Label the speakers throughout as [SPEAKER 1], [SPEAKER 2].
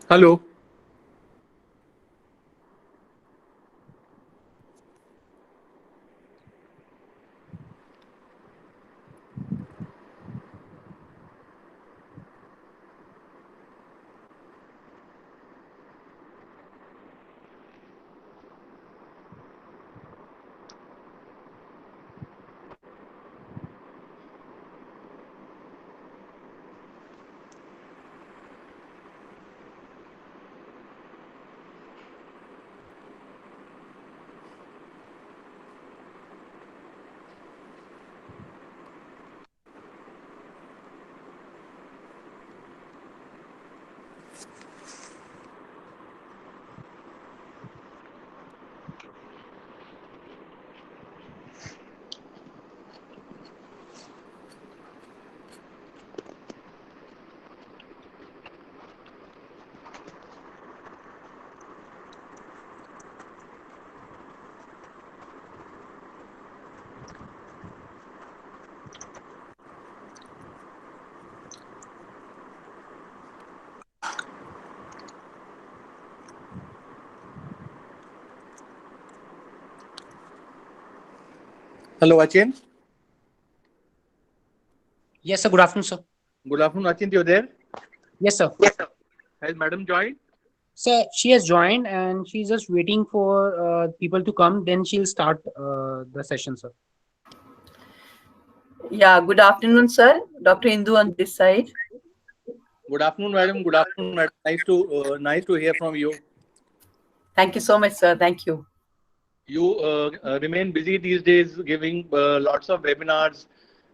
[SPEAKER 1] Hello. Hello, Achin.
[SPEAKER 2] Yes, sir. Good afternoon, sir.
[SPEAKER 1] Good afternoon, Achin. You're there?
[SPEAKER 2] Yes, sir.
[SPEAKER 1] Has Madam joined?
[SPEAKER 2] Sir, she has joined and she's just waiting for people to come. Then she'll start the session, sir.
[SPEAKER 3] Yeah, good afternoon, sir. Dr. Indu on this side.
[SPEAKER 1] Good afternoon, Madam. Good afternoon, Madam. Nice to hear from you.
[SPEAKER 3] Thank you so much, sir. Thank you.
[SPEAKER 1] You remain busy these days, giving lots of webinars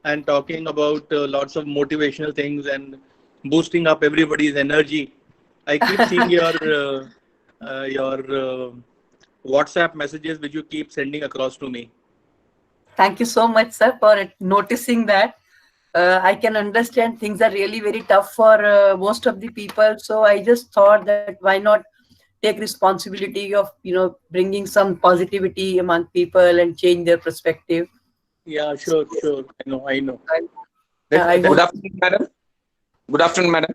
[SPEAKER 1] and talking about lots of motivational things and boosting up everybody's energy. I keep seeing your WhatsApp messages which you keep sending across to me.
[SPEAKER 3] Thank you so much, sir, for noticing that. I can understand things are really very tough for most of the people. So I just thought that why not take responsibility of, bringing some positivity among people and change their perspective.
[SPEAKER 1] Yeah, sure. I know.
[SPEAKER 3] I
[SPEAKER 1] That,
[SPEAKER 3] hope.
[SPEAKER 4] Good afternoon, madam. Good afternoon, madam.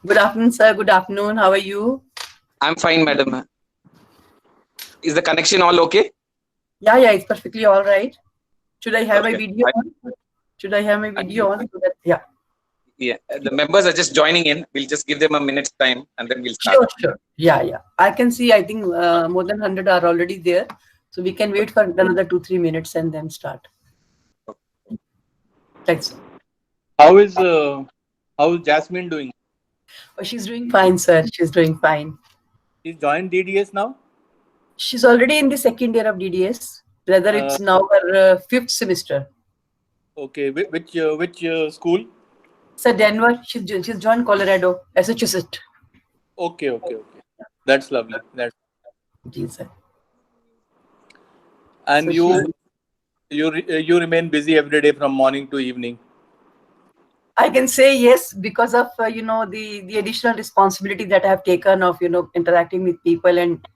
[SPEAKER 3] Good afternoon, sir. Good afternoon. How are you?
[SPEAKER 4] I'm fine, madam. Is the connection all okay?
[SPEAKER 3] Yeah, it's perfectly all right. Should I have my
[SPEAKER 4] Okay.
[SPEAKER 3] video on? Should I have my video on? So that, yeah.
[SPEAKER 4] Yeah, the members are just joining in. We'll just give them a minute's time and then we'll start.
[SPEAKER 3] Sure. Yeah. I can see, I think more than 100 are already there. So we can wait for another 2-3 minutes and then start. Thanks.
[SPEAKER 1] how is Jasmine doing?
[SPEAKER 3] Oh, she's doing fine, sir. She's doing fine.
[SPEAKER 1] She's joined DDS now?
[SPEAKER 3] She's already in the second year of DDS. Rather, it's now her fifth semester.
[SPEAKER 1] Okay, which school?
[SPEAKER 3] Sir, Denver. She's joined Colorado, Massachusetts.
[SPEAKER 1] Okay. That's lovely.
[SPEAKER 3] Yes, sir.
[SPEAKER 1] And
[SPEAKER 3] So
[SPEAKER 1] you remain busy every day from morning to evening.
[SPEAKER 3] I can say yes because of the additional responsibility that I have taken of interacting with people and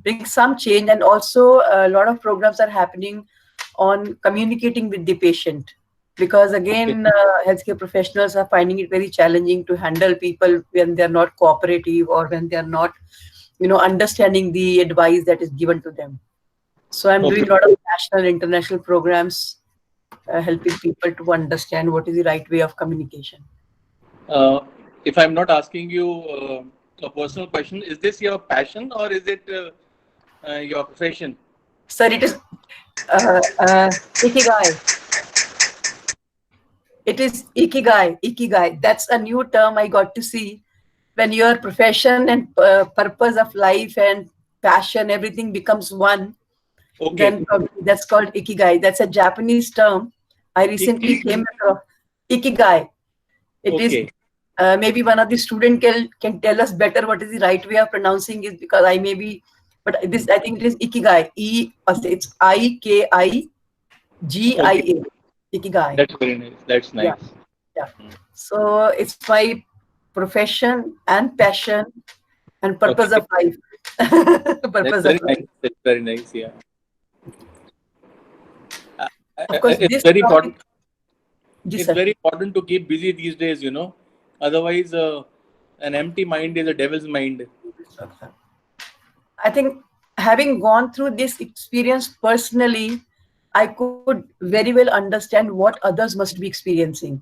[SPEAKER 3] bring some change, and also a lot of programs are happening on communicating with the patient, because again healthcare professionals are finding it very challenging to handle people when they are not cooperative or when they are not understanding the advice that is given to them. So I'm doing a lot of national international programs helping people to understand what is the right way of communication.
[SPEAKER 1] If I'm not asking you a personal question, is this your passion or is it your profession?
[SPEAKER 3] Sir, it is ikigai. It is ikigai. That's a new term I got to see. When your profession and purpose of life and passion, everything becomes one, then that's called ikigai. That's a Japanese term. I recently came across ikigai. It is maybe one of the student can tell us better what is the right way of pronouncing it, because I may be, but this I think it is ikigai. It's IKIGIA. Ikigai.
[SPEAKER 1] That's very nice. That's nice.
[SPEAKER 3] Yeah. So it's my profession and passion and purpose of life.
[SPEAKER 1] That's very nice. Yeah.
[SPEAKER 3] Of course,
[SPEAKER 1] it's very important. It's very important to keep busy these days. Otherwise, An empty mind is a devil's mind.
[SPEAKER 3] I think having gone through this experience personally, I could very well understand what others must be experiencing.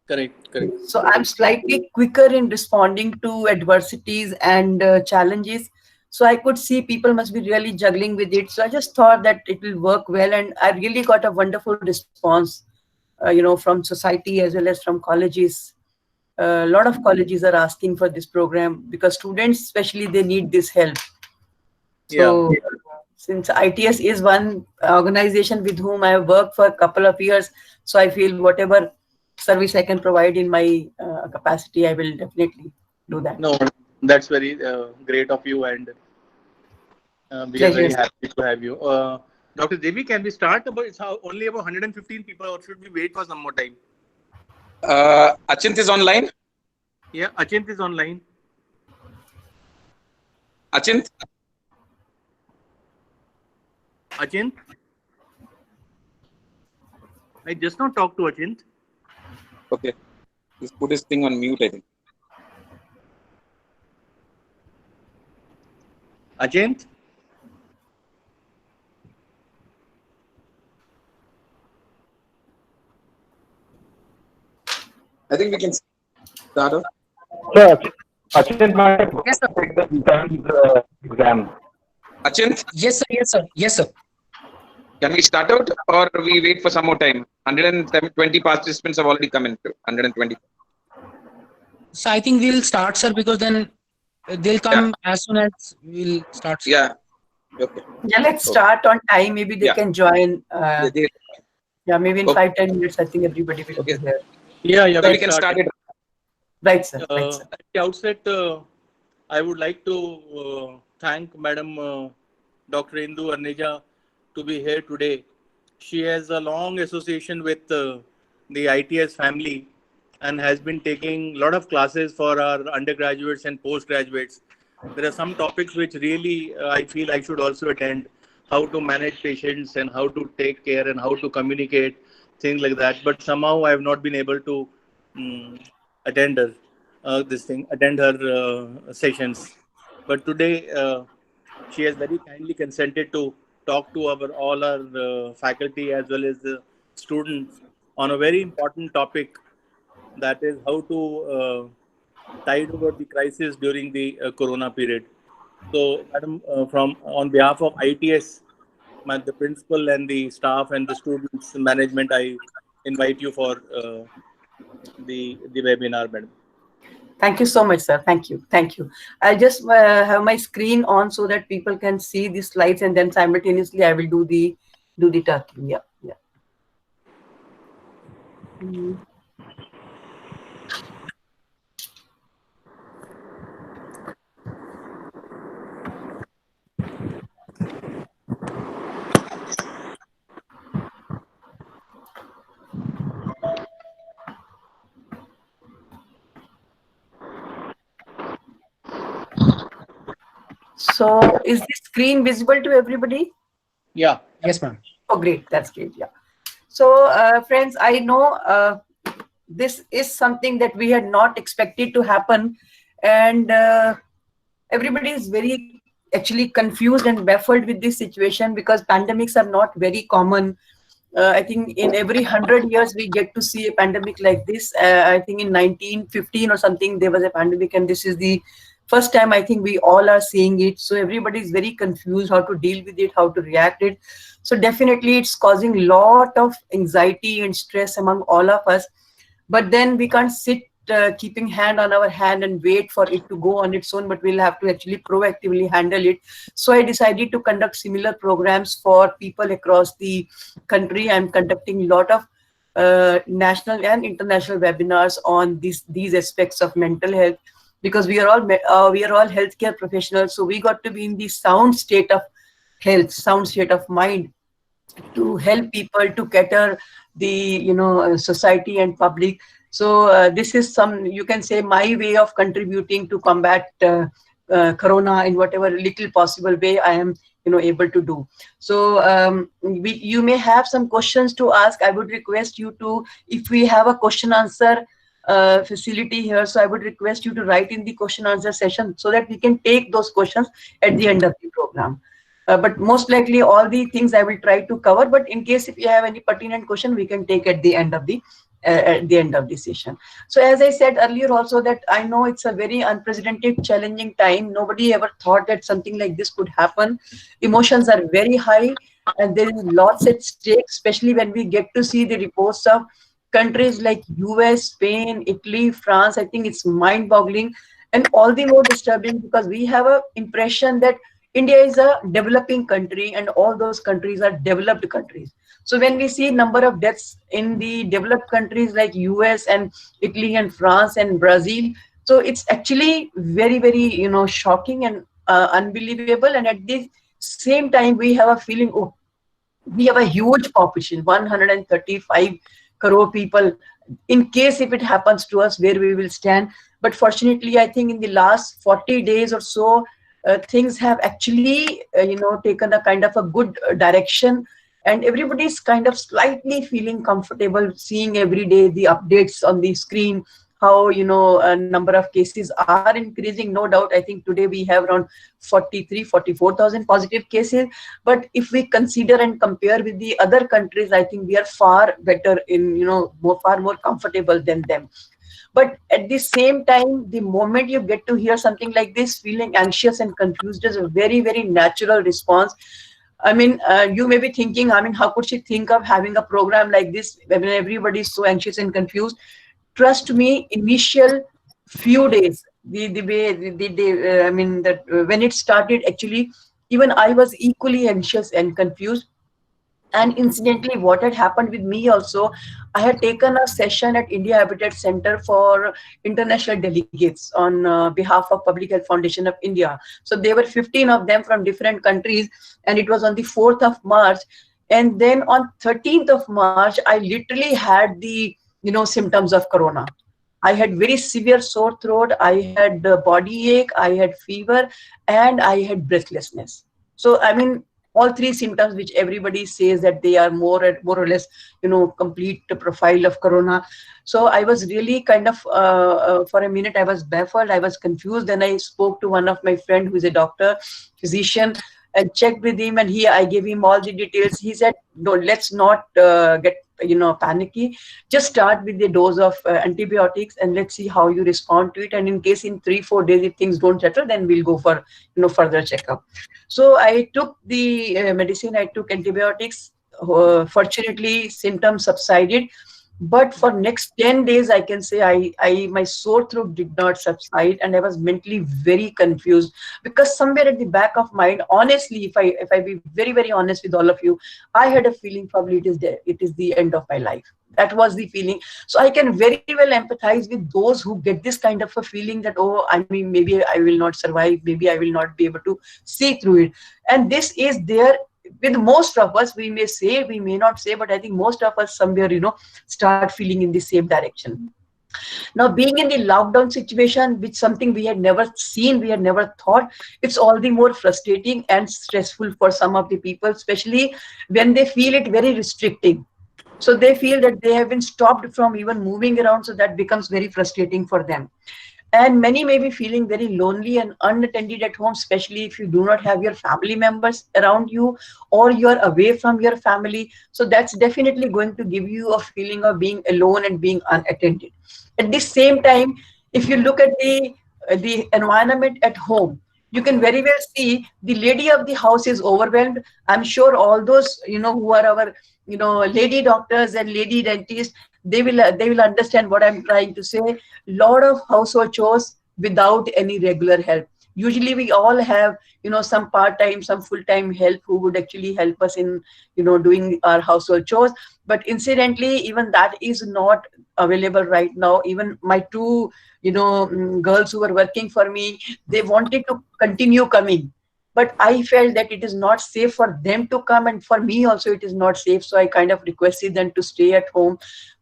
[SPEAKER 1] Correct, correct.
[SPEAKER 3] So I'm slightly quicker in responding to adversities and challenges. So I could see people must be really juggling with it. So I just thought that it will work well, and I really got a wonderful response, from society as well as from colleges. A lot of colleges are asking for this program because students, especially, they need this help.
[SPEAKER 1] Yeah.
[SPEAKER 3] So since ITS is one organization with whom I have worked for a couple of years, so I feel whatever service I can provide in my capacity, I will definitely do that.
[SPEAKER 1] No, that's very great of you, and we are very
[SPEAKER 3] Pleasure.
[SPEAKER 1] happy to have you. Dr. Devi, can we start about it's how only about 115 people, or should we wait for some more time?
[SPEAKER 4] Achint is online.
[SPEAKER 1] Yeah, Achint is online.
[SPEAKER 4] Achint?
[SPEAKER 1] Achint? I just now talked to Achint.
[SPEAKER 4] Okay. He's put his thing on mute, I think.
[SPEAKER 1] Achint?
[SPEAKER 4] I think we can start off.
[SPEAKER 5] Sure. Achint might have
[SPEAKER 2] Yes, sir.
[SPEAKER 5] take the midterm exam.
[SPEAKER 4] Achint,
[SPEAKER 2] Yes, sir. Yes, sir. Yes, sir.
[SPEAKER 4] can we start out or we wait for some more time? 120 participants have already come into 120.
[SPEAKER 2] So I think we'll start, sir, because then they'll come as soon as we'll start. Sir.
[SPEAKER 4] Yeah. Okay.
[SPEAKER 3] Yeah, let's start on time. Maybe they
[SPEAKER 4] Yeah.
[SPEAKER 3] can join.
[SPEAKER 4] Yeah,
[SPEAKER 3] Maybe in
[SPEAKER 4] Okay.
[SPEAKER 3] 5-10 minutes, I think everybody will
[SPEAKER 4] Okay.
[SPEAKER 3] be there.
[SPEAKER 1] Yeah,
[SPEAKER 4] So we can start it.
[SPEAKER 3] Right, sir. Right, sir.
[SPEAKER 1] At the outset, I would like to thank Madam Dr. Indu Arneja to be here today. She has a long association with the ITS family and has been taking a lot of classes for our undergraduates and postgraduates. There are some topics which really I feel I should also attend: how to manage patients and how to take care and how to communicate, things like that. But somehow I have not been able to um, attend her attend her sessions. But today she has very kindly consented to talk to all our faculty as well as the students on a very important topic, that is how to tide over the crisis during the corona period. So, madam, from on behalf of ITS, the principal and the staff and the students management, I invite you for the webinar, madam.
[SPEAKER 3] Thank you so much, sir. Thank you. Thank you. I'll just have my screen on so that people can see the slides, and then simultaneously I will do the talking. Yeah. Yeah. So is the screen visible to everybody?
[SPEAKER 1] Yeah.
[SPEAKER 2] Yes, ma'am.
[SPEAKER 3] Oh, great. That's great. Yeah. So, friends, I know this is something that we had not expected to happen, and everybody is very actually confused and baffled with this situation because pandemics are not very common. I think in every 100 years we get to see a pandemic like this. I think in 1915 or something there was a pandemic, and this is the first time I think we all are seeing it. So everybody is very confused how to deal with it, how to react it. So definitely it's causing a lot of anxiety and stress among all of us. But then we can't sit keeping hand on our hand and wait for it to go on its own, but we'll have to actually proactively handle it. So I decided to conduct similar programs for people across the country. I'm conducting a lot of national and international webinars on these aspects of mental health, because we are all healthcare professionals. So we got to be in the sound state of health, sound state of mind, to help people to cater the society and public. So this is some, you can say, my way of contributing to combat corona in whatever little possible way I am able to do. So you may have some questions to ask. I would request you to, if we have a question answer facility here. So I would request you to write in the question answer session so that we can take those questions at the end of the program. But most likely all the things I will try to cover. But in case if you have any pertinent question, we can take at the end of the session. So as I said earlier also, that I know it's a very unprecedented, challenging time. Nobody ever thought that something like this could happen. Emotions are very high, and there is lots at stake, especially when we get to see the reports of countries like US, Spain, Italy, France. I think it's mind-boggling and all the more disturbing because we have an impression that India is a developing country and all those countries are developed countries. So when we see number of deaths in the developed countries like US and Italy and France and Brazil, so it's actually very, very, shocking and unbelievable. And at the same time, we have a feeling, oh, we have a huge population, 135 crore people. In case if it happens to us, where we will stand. But fortunately, I think in the last 40 days or so, things have actually, taken a kind of a good direction, and everybody's kind of slightly feeling comfortable seeing every day the updates on the screen, how, a number of cases are increasing. No doubt, I think today we have around 44,000 positive cases. But if we consider and compare with the other countries, I think we are far better in, far more comfortable than them. But at the same time, the moment you get to hear something like this, feeling anxious and confused is a very, very natural response. I mean, you may be thinking, I mean, how could she think of having a program like this when everybody is so anxious and confused? Trust me, initial few days, the way I mean, that when it started, actually, even I was equally anxious and confused. And incidentally, what had happened with me also, I had taken a session at India Habitat Center for international delegates on behalf of Public Health Foundation of India. So there were 15 of them from different countries, and it was on the 4th of March. And then on 13th of March, I literally had the, symptoms of corona. I had very severe sore throat, I had body ache, I had fever, and I had breathlessness. So, I mean, all three symptoms which everybody says that they are more or less, complete profile of corona. So I was really kind of, for a minute, I was baffled, I was confused. Then I spoke to one of my friend who is a doctor, physician, and checked with him, and I gave him all the details. He said, no, let's not get, panicky. Just start with the dose of antibiotics and let's see how you respond to it. And in case in 3-4 days, if things don't settle, then we'll go for, further checkup. So I took the medicine, I took antibiotics. Fortunately, symptoms subsided. But for next 10 days, I can say my sore throat did not subside, and I was mentally very confused because somewhere at the back of mind, honestly, if I be very, very honest with all of you, I had a feeling probably it is the end of my life. That was the feeling. So I can very well empathize with those who get this kind of a feeling that, oh, I mean, maybe I will not survive, maybe I will not be able to see through it. And this is there with most of us. We may say, we may not say, but I think most of us somewhere, start feeling in the same direction. Now, being in the lockdown situation, which something we had never seen, we had never thought, it's all the more frustrating and stressful for some of the people, especially when they feel it very restricting. So they feel that they have been stopped from even moving around. So that becomes very frustrating for them. And many may be feeling very lonely and unattended at home, especially if you do not have your family members around you or you're away from your family. So that's definitely going to give you a feeling of being alone and being unattended. At the same time, if you look at the environment at home, you can very well see the lady of the house is overwhelmed. I'm sure all those, who are our, lady doctors and lady dentists, they will understand what I'm trying to say. Lot of household chores without any regular help. Usually we all have, some part-time, some full-time help who would actually help us in, doing our household chores. But incidentally, even that is not available right now. Even my two, girls who were working for me, they wanted to continue coming. But I felt that it is not safe for them to come, and for me also it is not safe. So I kind of requested them to stay at home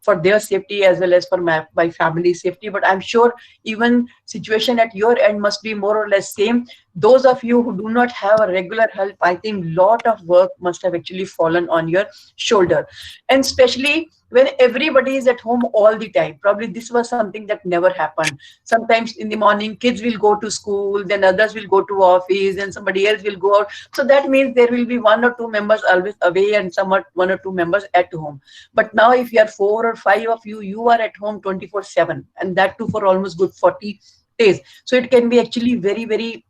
[SPEAKER 3] for their safety as well as for my family's safety. But I'm sure even situation at your end must be more or less same. Those of you who do not have a regular help, I think lot of work must have actually fallen on your shoulder. And especially when everybody is at home all the time, probably this was something that never happened. Sometimes in the morning kids will go to school, then others will go to office, and somebody else will go out. So that means there will be 1 or 2 members always away and somewhat 1 or 2 members at home. But now if you are 4 or 5 of you, you are at home 24/7, and that too for almost good 40 days. So it can be actually very, very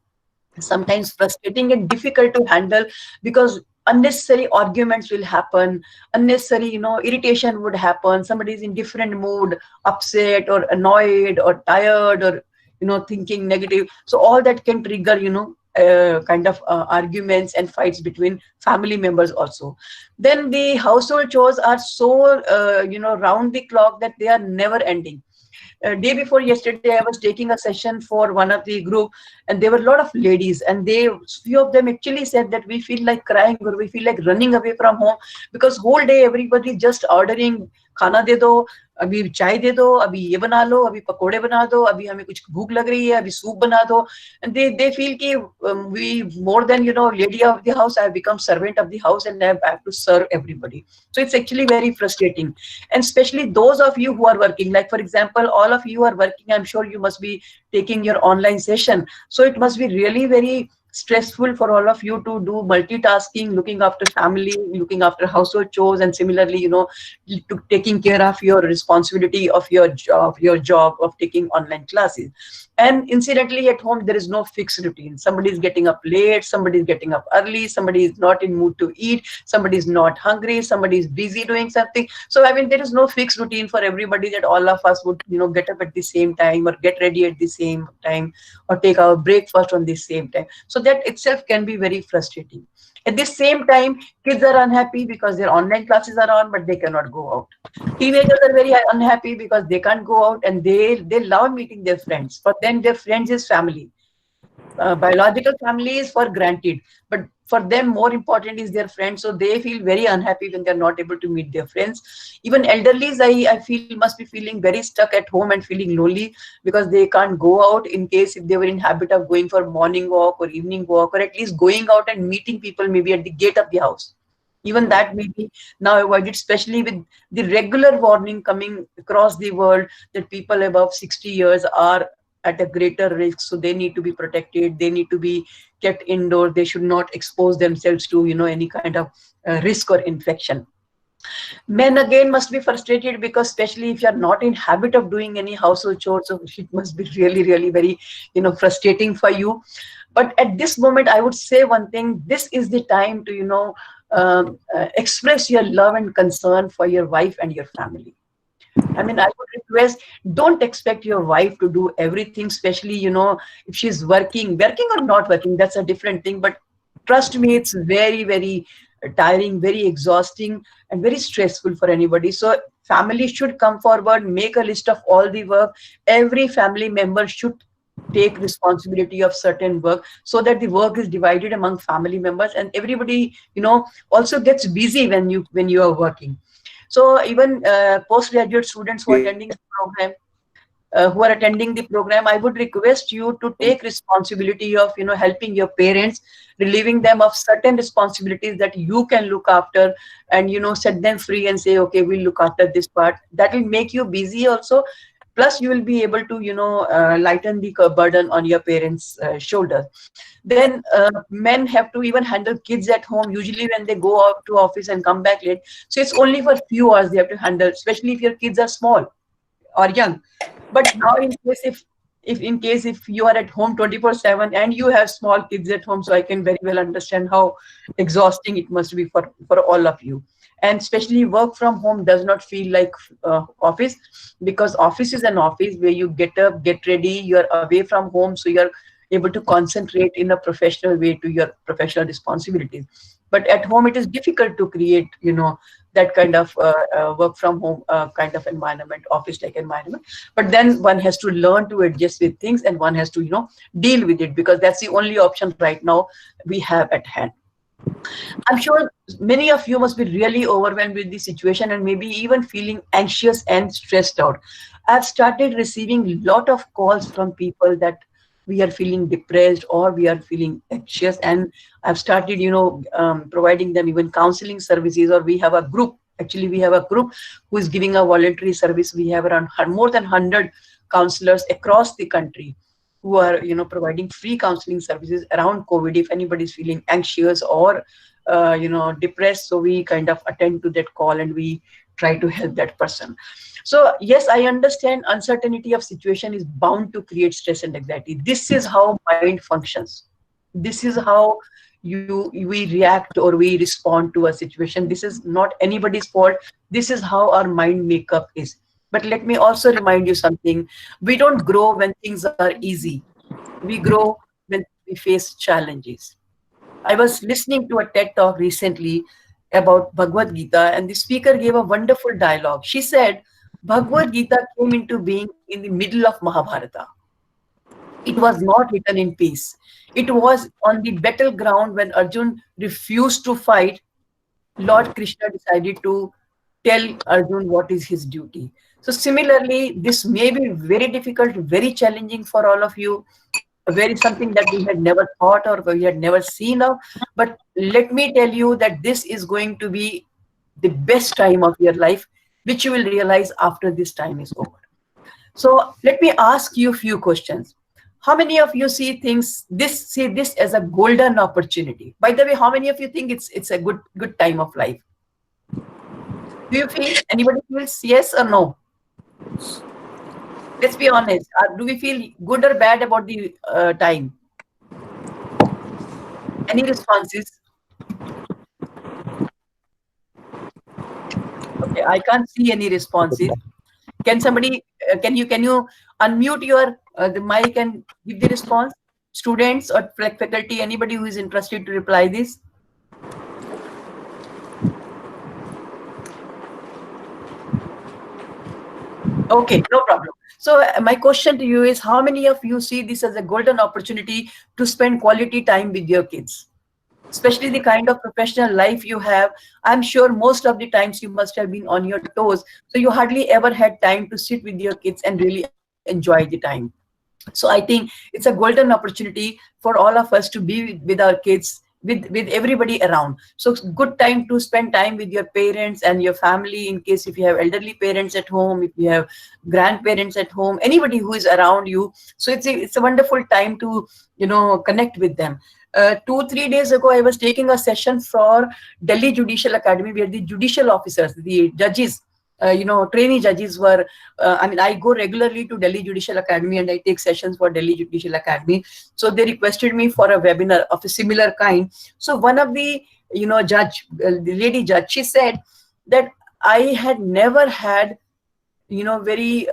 [SPEAKER 3] sometimes frustrating and difficult to handle, because unnecessary arguments will happen, unnecessary irritation would happen. Somebody is in different mood, upset or annoyed or tired or thinking negative. So all that can trigger kind of arguments and fights between family members also. Then the household chores are so round the clock that they are never ending. Day before yesterday, I was taking a session for one of the group, and there were a lot of ladies, and few of them actually said that we feel like crying or we feel like running away from home, because whole day everybody just ordering खाना दे दो, अभी चाय दे दो, अभी ये बना लो, अभी पकोड़े बना दो, अभी हमें कुछ भूख लग रही है, अभी सूप बना दो. And they feel कि we more than lady of the house, I have become servant of the house and I have to serve everybody. So it's actually very frustrating. And especially those of you who are working, like for example, all of you are working, I'm sure you must be taking your online session. So it must be really very stressful for all of you to do multitasking, looking after family, looking after household chores, and similarly, to taking care of your responsibility of your job of taking online classes. And incidentally, at home, there is no fixed routine. Somebody is getting up late, somebody is getting up early, somebody is not in mood to eat, somebody is not hungry, somebody is busy doing something. So, I mean, there is no fixed routine for everybody that all of us would, get up at the same time or get ready at the same time or take our breakfast on the same time. So that itself can be very frustrating. At the same time, kids are unhappy because their online classes are on, but they cannot go out. Teenagers are very unhappy because they can't go out, and they love meeting their friends. For them, their friends is family. Biological family is for granted, but for them more important is their friends. So they feel very unhappy when they're not able to meet their friends. Even elderlies, I feel, must be feeling very stuck at home and feeling lonely because they can't go out, in case if they were in habit of going for morning walk or evening walk, or at least going out and meeting people maybe at the gate of the house. Even that may be now avoided, especially with the regular warning coming across the world that people above 60 years are at a greater risk. So they need to be protected. They need to be kept indoors. They should not expose themselves to, any kind of risk or infection. Men again must be frustrated because especially if you're not in habit of doing any household chores, so it must be really, really very, frustrating for you. But at this moment, I would say one thing: this is the time to, express your love and concern for your wife and your family. I mean, I would request, don't expect your wife to do everything, especially, if she's working or not working, that's a different thing. But trust me, it's very, very tiring, very exhausting, and very stressful for anybody. So family should come forward, make a list of all the work. Every family member should take responsibility of certain work so that the work is divided among family members, and everybody, also gets busy when you are working. So even postgraduate students who are attending the program, I would request you to take responsibility of, helping your parents, relieving them of certain responsibilities that you can look after, and, set them free and say, okay, we'll look after this part. That will make you busy also. Plus, you will be able to, lighten the burden on your parents' shoulders. Then men have to even handle kids at home, usually when they go out to office and come back late. So it's only for few hours they have to handle, especially if your kids are small or young. But now in case if you are at home 24/7 and you have small kids at home, so I can very well understand how exhausting it must be for all of you. And especially work from home does not feel like office, because office is an office where you get up, get ready, you're away from home, so you're able to concentrate in a professional way to your professional responsibilities. But at home, it is difficult to create, that kind of work from home kind of environment, office-like environment. But then one has to learn to adjust with things, and one has to, deal with it, because that's the only option right now we have at hand. I'm sure many of you must be really overwhelmed with the situation and maybe even feeling anxious and stressed out. I've started receiving a lot of calls from people that we are feeling depressed or we are feeling anxious, and I've started, providing them even counseling services, or we have a group. Actually, we have a group who is giving a voluntary service. We have around more than 100 counselors across the country who are providing free counseling services around COVID. If anybody is feeling anxious or depressed, so we kind of attend to that call and we try to help that person. So yes, I understand uncertainty of situation is bound to create stress and anxiety. This is how mind functions. This is how we react or we respond to a situation. This is not anybody's fault. This is how our mind makeup is. But let me also remind you something. We don't grow when things are easy. We grow when we face challenges. I was listening to a TED talk recently about Bhagavad Gita, and the speaker gave a wonderful dialogue. She said, Bhagavad Gita came into being in the middle of Mahabharata. It was not written in peace. It was on the battleground when Arjun refused to fight. Lord Krishna decided to tell Arjun what is his duty. So similarly, this may be very difficult, very challenging for all of you, very something that we had never thought or we had never seen of. But let me tell you that this is going to be the best time of your life, which you will realize after this time is over. So let me ask you a few questions. How many of you see this as a golden opportunity? By the way, how many of you think it's a good time of life? Do you feel, anybody feels yes or no? Let's be honest. Do we feel good or bad about the time? Any responses? Okay, I can't see any responses. Can somebody, can you unmute your the mic and give the response? Students or faculty, anybody who is interested to reply this? Okay, no problem. So my question to you is, how many of you see this as a golden opportunity to spend quality time with your kids? Especially the kind of professional life you have. I'm sure most of the times you must have been on your toes. So you hardly ever had time to sit with your kids and really enjoy the time. So I think it's a golden opportunity for all of us to be with our kids, with everybody around. So it's good time to spend time with your parents and your family, in case if you have elderly parents at home, if you have grandparents at home, anybody who is around you. So it's a wonderful time to connect with them. 2-3 days ago, I was taking a session for Delhi Judicial Academy, where the judicial officers, the judges, trainee judges were, I go regularly to Delhi Judicial Academy and I take sessions for Delhi Judicial Academy. So they requested me for a webinar of a similar kind. So one of the, the lady judge, she said that I had never had, very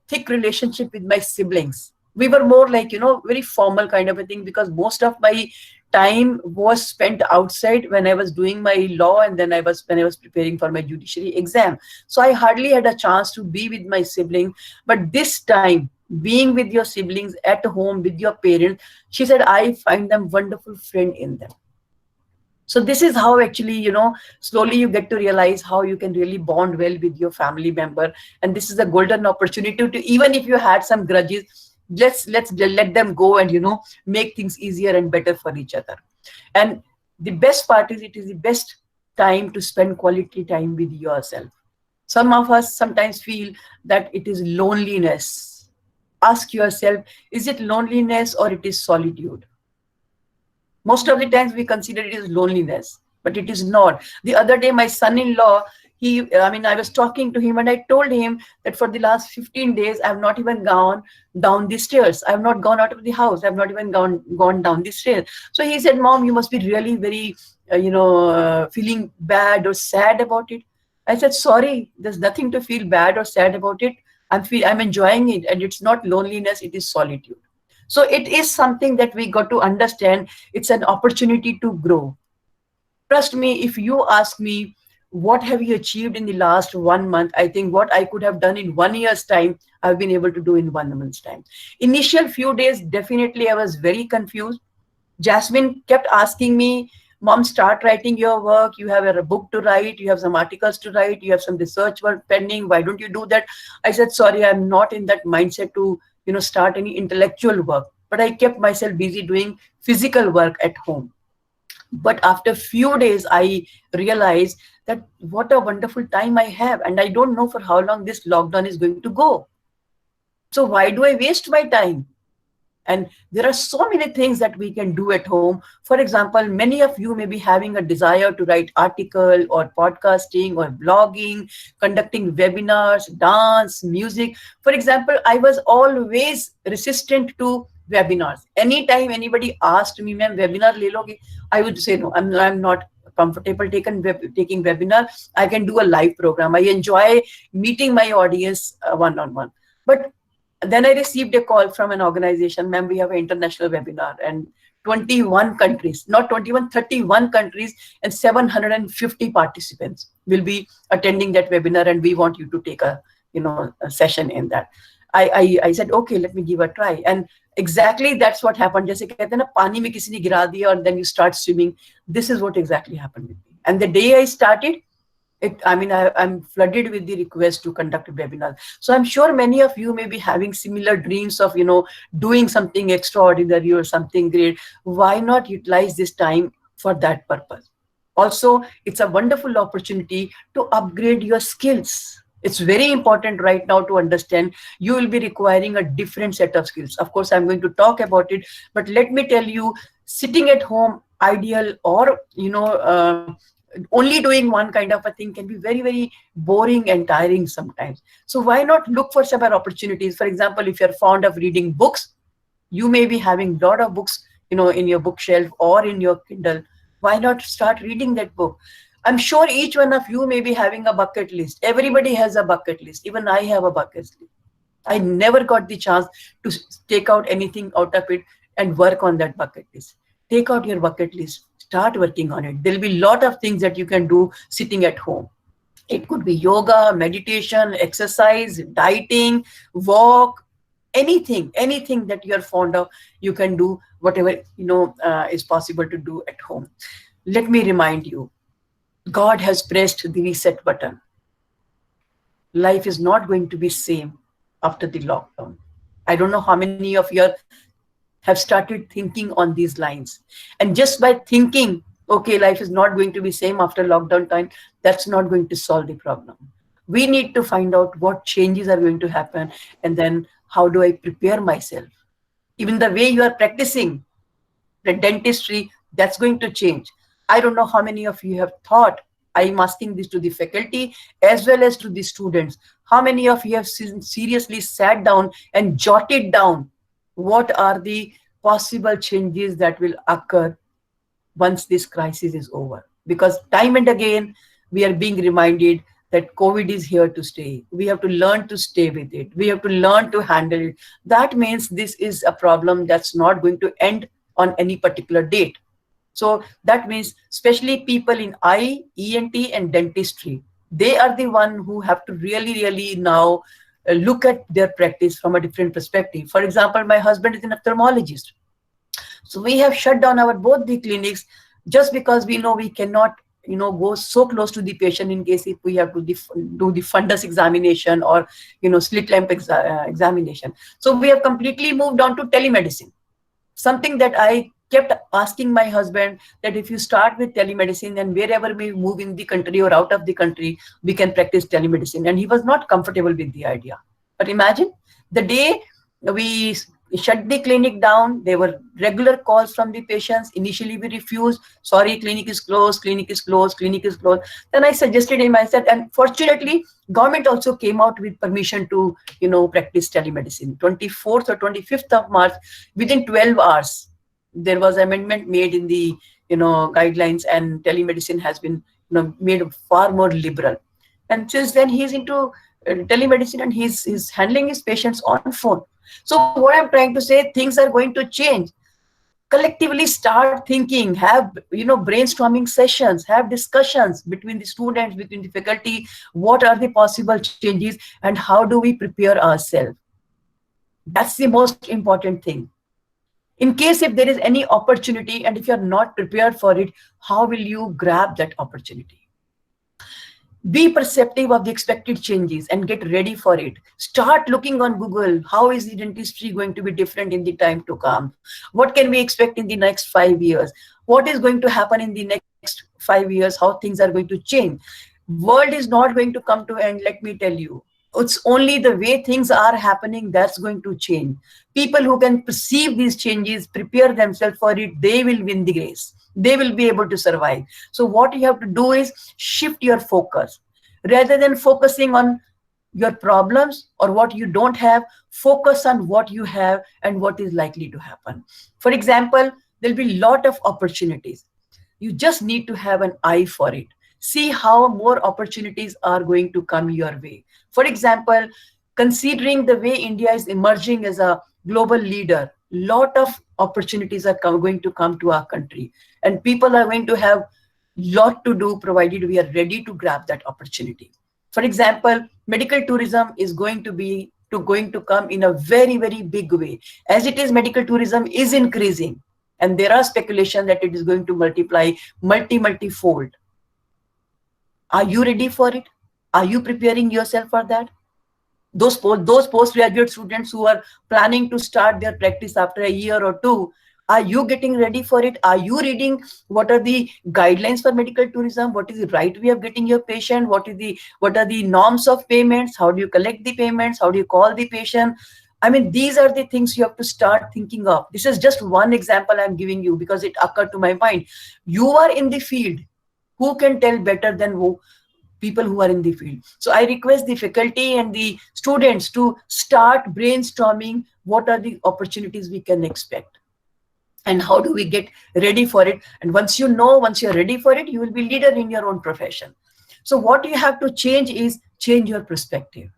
[SPEAKER 3] thick relationship with my siblings. We were more like, very formal kind of a thing, because most of my time was spent outside when I was doing my law, and then when I was preparing for my judiciary exam. So I hardly had a chance to be with my sibling. But this time, being with your siblings at home with your parents, she said, I find them wonderful friend in them. So this is how actually, slowly you get to realize how you can really bond well with your family member. And this is a golden opportunity to, even if you had some grudges, let's let them go and, make things easier and better for each other. And the best part is, it is the best time to spend quality time with yourself. Some of us sometimes feel that it is loneliness. Ask yourself, is it loneliness or it is solitude? Most of the times we consider it as loneliness, but it is not. The other day, my son-in-law, I was talking to him and I told him that for the last 15 days, I have not even gone down the stairs. I have not gone out of the house. I have not even gone down the stairs. So he said, Mom, you must be really very, feeling bad or sad about it. I said, sorry, there's nothing to feel bad or sad about it. I'm enjoying it, and it's not loneliness, it is solitude. So it is something that we got to understand. It's an opportunity to grow. Trust me, if you ask me, what have you achieved in the last 1 month? I think what I could have done in 1 year's time, I've been able to do in 1 month's time. Initial few days, definitely I was very confused. Jasmine kept asking me, Mom, start writing your work. You have a book to write. You have some articles to write. You have some research work pending. Why don't you do that? I said, sorry, I'm not in that mindset to, start any intellectual work. But I kept myself busy doing physical work at home. But after few days, I realized that what a wonderful time I have. And I don't know for how long this lockdown is going to go. So why do I waste my time? And there are so many things that we can do at home. For example, many of you may be having a desire to write article or podcasting or blogging, conducting webinars, dance, music. For example, I was always resistant to webinars. Anytime anybody asked me, ma'am, webinar le loge? I would say, no, I'm not comfortable taking webinar. I can do a live program. I enjoy meeting my audience one-on-one. But then I received a call from an organization, ma'am, we have an international webinar and 21 countries, not 21, 31 countries and 750 participants will be attending that webinar, and we want you to take a session in that. I said, okay, let me give a try. And exactly that's what happened. Jaise kehte hain na, pani mein kisi ne gira diya and then you start swimming. This is what exactly happened with me. And the day I started, I'm flooded with the request to conduct a webinar. So I'm sure many of you may be having similar dreams of, doing something extraordinary or something great. Why not utilize this time for that purpose? Also, it's a wonderful opportunity to upgrade your skills. It's very important right now to understand you will be requiring a different set of skills. Of course, I'm going to talk about it, but let me tell you, sitting at home, ideal or, only doing one kind of a thing can be very, very boring and tiring sometimes. So why not look for some other opportunities? For example, if you're fond of reading books, you may be having a lot of books, in your bookshelf or in your Kindle. Why not start reading that book? I'm sure each one of you may be having a bucket list. Everybody has a bucket list. Even I have a bucket list. I never got the chance to take out anything out of it and work on that bucket list. Take out your bucket list. Start working on it. There'll be a lot of things that you can do sitting at home. It could be yoga, meditation, exercise, dieting, walk, anything that you're fond of, you can do whatever, is possible to do at home. Let me remind you, God has pressed the reset button. Life is not going to be same after the lockdown. I don't know how many of you have started thinking on these lines. And just by thinking, okay, life is not going to be same after lockdown time, that's not going to solve the problem. We need to find out what changes are going to happen, and then how do I prepare myself? Even the way you are practicing the dentistry, that's going to change. I don't know how many of you have thought, I'm asking this to the faculty as well as to the students, how many of you have seriously sat down and jotted down what are the possible changes that will occur once this crisis is over? Because time and again, we are being reminded that COVID is here to stay. We have to learn to stay with it. We have to learn to handle it. That means this is a problem that's not going to end on any particular date. So that means especially people in eye, ENT and dentistry, they are the one who have to really now look at their practice from a different perspective. For example, my husband is an ophthalmologist. So we have shut down both the clinics just because we know we cannot go so close to the patient in case if we have to do the fundus examination or slit lamp examination. So we have completely moved on to telemedicine. Something that I kept asking my husband, that if you start with telemedicine, then wherever we move in the country or out of the country, we can practice telemedicine. And he was not comfortable with the idea. But imagine the day we shut the clinic down, there were regular calls from the patients. Initially we refused, sorry, clinic is closed, clinic is closed, clinic is closed. Then I suggested him, I said, and fortunately government also came out with permission to practice telemedicine. 24th or 25th of March, within 12 hours there was amendment made in the guidelines, and telemedicine has been made far more liberal. And since then he's into telemedicine, and he's handling his patients on phone. So what I'm trying to say, things are going to change. Collectively start thinking, have brainstorming sessions, have discussions between the students, between the faculty, what are the possible changes and how do we prepare ourselves. That's the most important thing. In case if there is any opportunity and if you're not prepared for it, how will you grab that opportunity? Be perceptive of the expected changes and get ready for it. Start looking on Google. How is the dentistry going to be different in the time to come? What can we expect in the next 5 years? What is going to happen in the next 5 years? How things are going to change? World is not going to come to end, let me tell you. It's only the way things are happening that's going to change. People who can perceive these changes, prepare themselves for it, they will win the race. They will be able to survive. So what you have to do is shift your focus. Rather than focusing on your problems or what you don't have, focus on what you have and what is likely to happen. For example, there'll be a lot of opportunities. You just need to have an eye for it. See how more opportunities are going to come your way. For example, considering the way India is emerging as a global leader, lot of opportunities are going to come to our country, and people are going to have lot to do provided we are ready to grab that opportunity. For example, medical tourism is going to come in a very, very big way. As it is, medical tourism is increasing, and there are speculation that it is going to multiply multifold. Are you ready for it? Are you preparing yourself for that? Those postgraduate students who are planning to start their practice after a year or two, are you getting ready for it? Are you reading what are the guidelines for medical tourism? What is the right way of getting your patient? What are the norms of payments? How do you collect the payments? How do you call the patient? I mean, these are the things you have to start thinking of. This is just one example I'm giving you because it occurred to my mind. You are in the field. Who can tell better than people who are in the field? So I request the faculty and the students to start brainstorming what are the opportunities we can expect and how do we get ready for it. And once you're ready for it, you will be leader in your own profession. So what you have to change is change your perspective.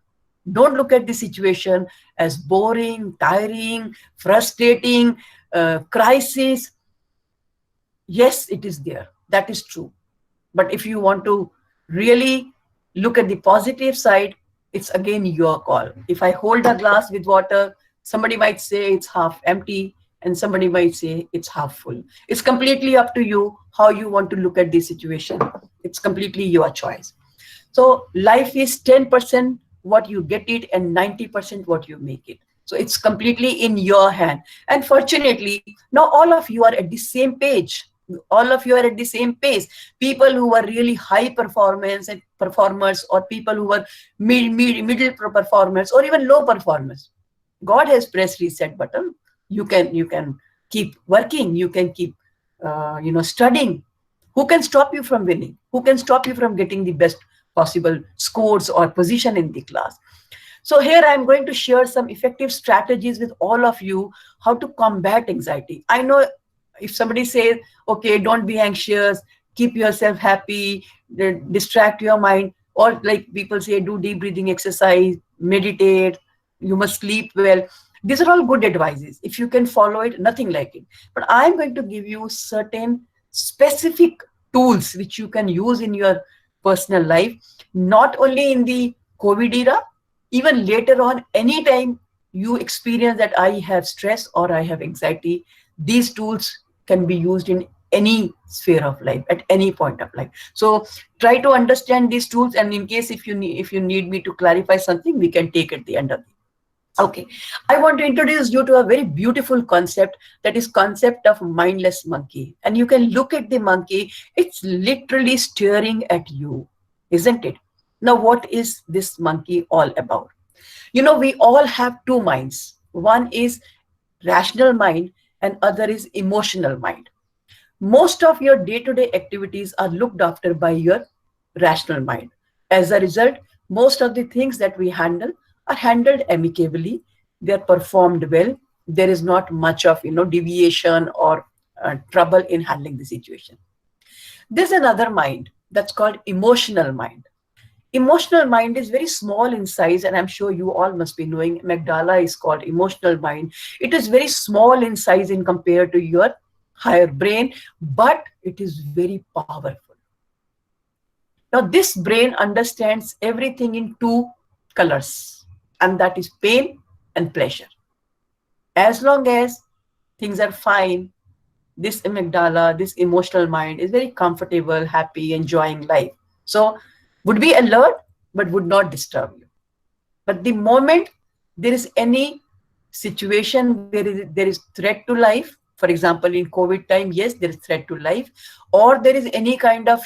[SPEAKER 3] Don't look at the situation as boring, tiring, frustrating, crisis. Yes, it is there. That is true. But if you want to really look at the positive side, it's again your call. If I hold a glass with water, somebody might say it's half empty and somebody might say it's half full. It's completely up to you how you want to look at the situation. It's completely your choice. So life is 10% what you get it and 90% what you make it. So it's completely in your hand. And fortunately, now all of you are at the same page. All of you are at the same pace. People who are really high performance and performers, or people who are middle performers, or even low performers. God has pressed reset button. You can keep working. You can keep studying. Who can stop you from winning? Who can stop you from getting the best possible scores or position in the class? So here I'm going to share some effective strategies with all of you how to combat anxiety. I know if somebody says, okay, don't be anxious, keep yourself happy, distract your mind, or like people say, do deep breathing exercise, meditate, you must sleep well. These are all good advices. If you can follow it, nothing like it. But I'm going to give you certain specific tools which you can use in your personal life, not only in the COVID era, even later on, anytime you experience that I have stress or I have anxiety, these tools can be used in any sphere of life at any point of life. So try to understand these tools, and in case if you need me to clarify something, we can take at the end of it. Okay, I want to introduce you to a very beautiful concept, that is concept of mindless monkey. And you can look at the monkey, it's literally staring at you, isn't it? Now, what is this monkey all about? You know, we all have two minds. One is rational mind and other is emotional mind. Most of your day-to-day activities are looked after by your rational mind. As a result, most of the things that we handle are handled amicably. They are performed well. There is not much of deviation or trouble in handling the situation. There's another mind that's called emotional mind. Emotional mind is very small in size, and I'm sure you all must be knowing amygdala is called emotional mind. It is very small in size in compared to your higher brain, but it is very powerful. Now, this brain understands everything in two colors, and that is pain and pleasure. As long as things are fine, this amygdala, this emotional mind is very comfortable, happy, enjoying life. So would be alert, but would not disturb you. But the moment there is any situation where there is threat to life, for example, in COVID time, yes, there is threat to life, or there is any kind of,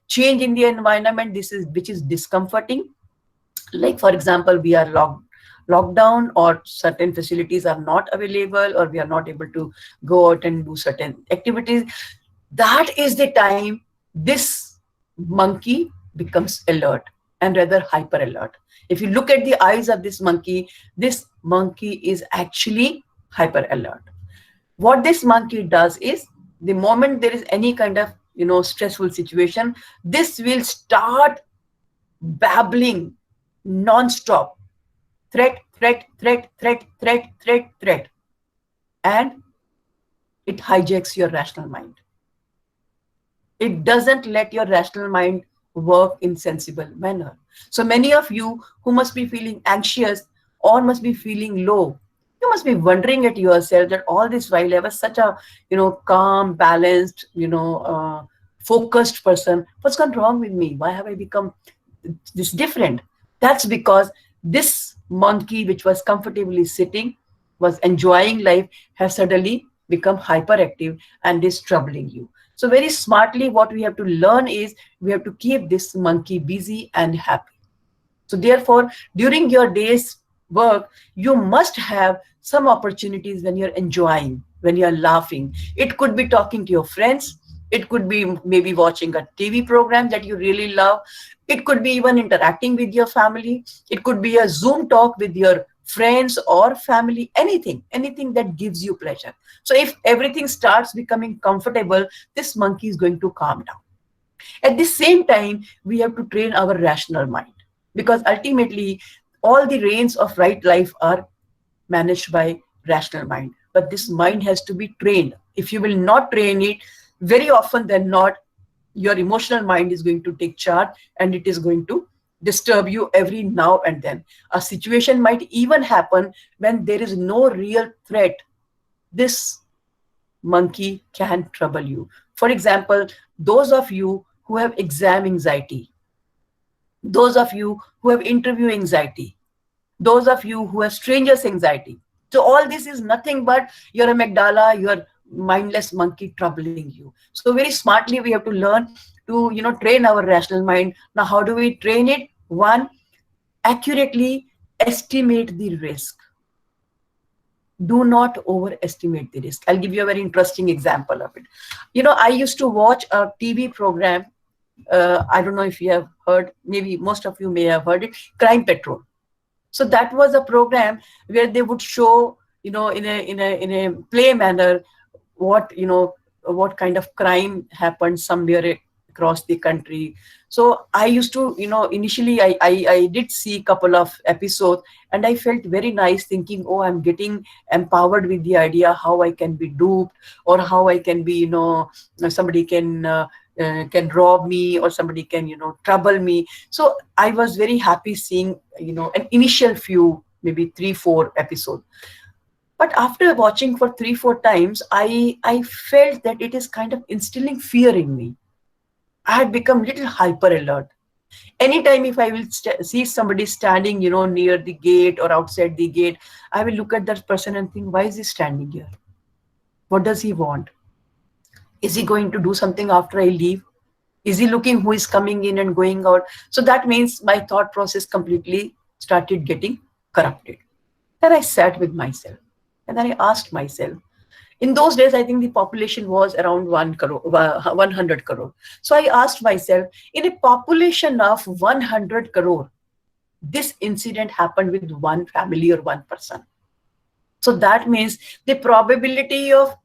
[SPEAKER 3] change in the environment, which is discomforting. Like, for example, we are locked down, or certain facilities are not available, or we are not able to go out and do certain activities. That is the time this monkey becomes alert, and rather hyper alert. If you look at the eyes of this monkey is actually hyper alert. What this monkey does is, the moment there is any kind of, stressful situation, this will start babbling non-stop: threat, threat, threat, threat, threat, threat, threat. And it hijacks your rational mind. It doesn't let your rational mind work in sensible manner. So many of you who must be feeling anxious or must be feeling low, you must be wondering at yourself that all this while I was such a, calm, balanced, focused person. What's gone wrong with me? Why have I become this different? That's because this monkey, which was comfortably sitting, was enjoying life, has suddenly become hyperactive and is troubling you. So very smartly, what we have to learn is, we have to keep this monkey busy and happy. So therefore, during your day's work, you must have some opportunities when you're enjoying, when you're laughing. It could be talking to your friends. It could be maybe watching a TV program that you really love. It could be even interacting with your family. It could be a Zoom talk with your friends or family, anything that gives you pleasure. So if everything starts becoming comfortable, this monkey is going to calm down. At the same time, we have to train our rational mind, because ultimately all the reins of right life are managed by rational mind. But this mind has to be trained. If you will not train it, very often than not, your emotional mind is going to take charge, and it is going to disturb you every now and then. A situation might even happen when there is no real threat. This monkey can trouble you. For example, those of you who have exam anxiety, those of you who have interview anxiety, those of you who have strangers anxiety. So all this is nothing but your amygdala, your mindless monkey troubling you. So very smartly, we have to learn to, train our rational mind. Now, how do we train it? One, accurately estimate the risk. Do not overestimate the risk. I'll give you a very interesting example of it. I used to watch a TV program. I don't know if you have heard, maybe most of you may have heard it, Crime Patrol. So that was a program where they would show, in a play manner, what kind of crime happened somewhere across the country. So I used to, initially I did see a couple of episodes, and I felt very nice, thinking, oh, I'm getting empowered with the idea how I can be duped, or how I can be, somebody can rob me, or somebody can, trouble me. So I was very happy seeing, an initial few, maybe 3-4 episodes. But after watching for 3-4 times, I felt that it is kind of instilling fear in me. I had become little hyper alert. Anytime if I will see somebody standing, near the gate or outside the gate, I will look at that person and think, why is he standing here? What does he want? Is he going to do something after I leave? Is he looking who is coming in and going out? So that means my thought process completely started getting corrupted. Then I sat with myself, and then I asked myself, in those days, I think the population was around 100 crore. So I asked myself, in a population of 100 crore, this incident happened with one family or one person. So that means the probability of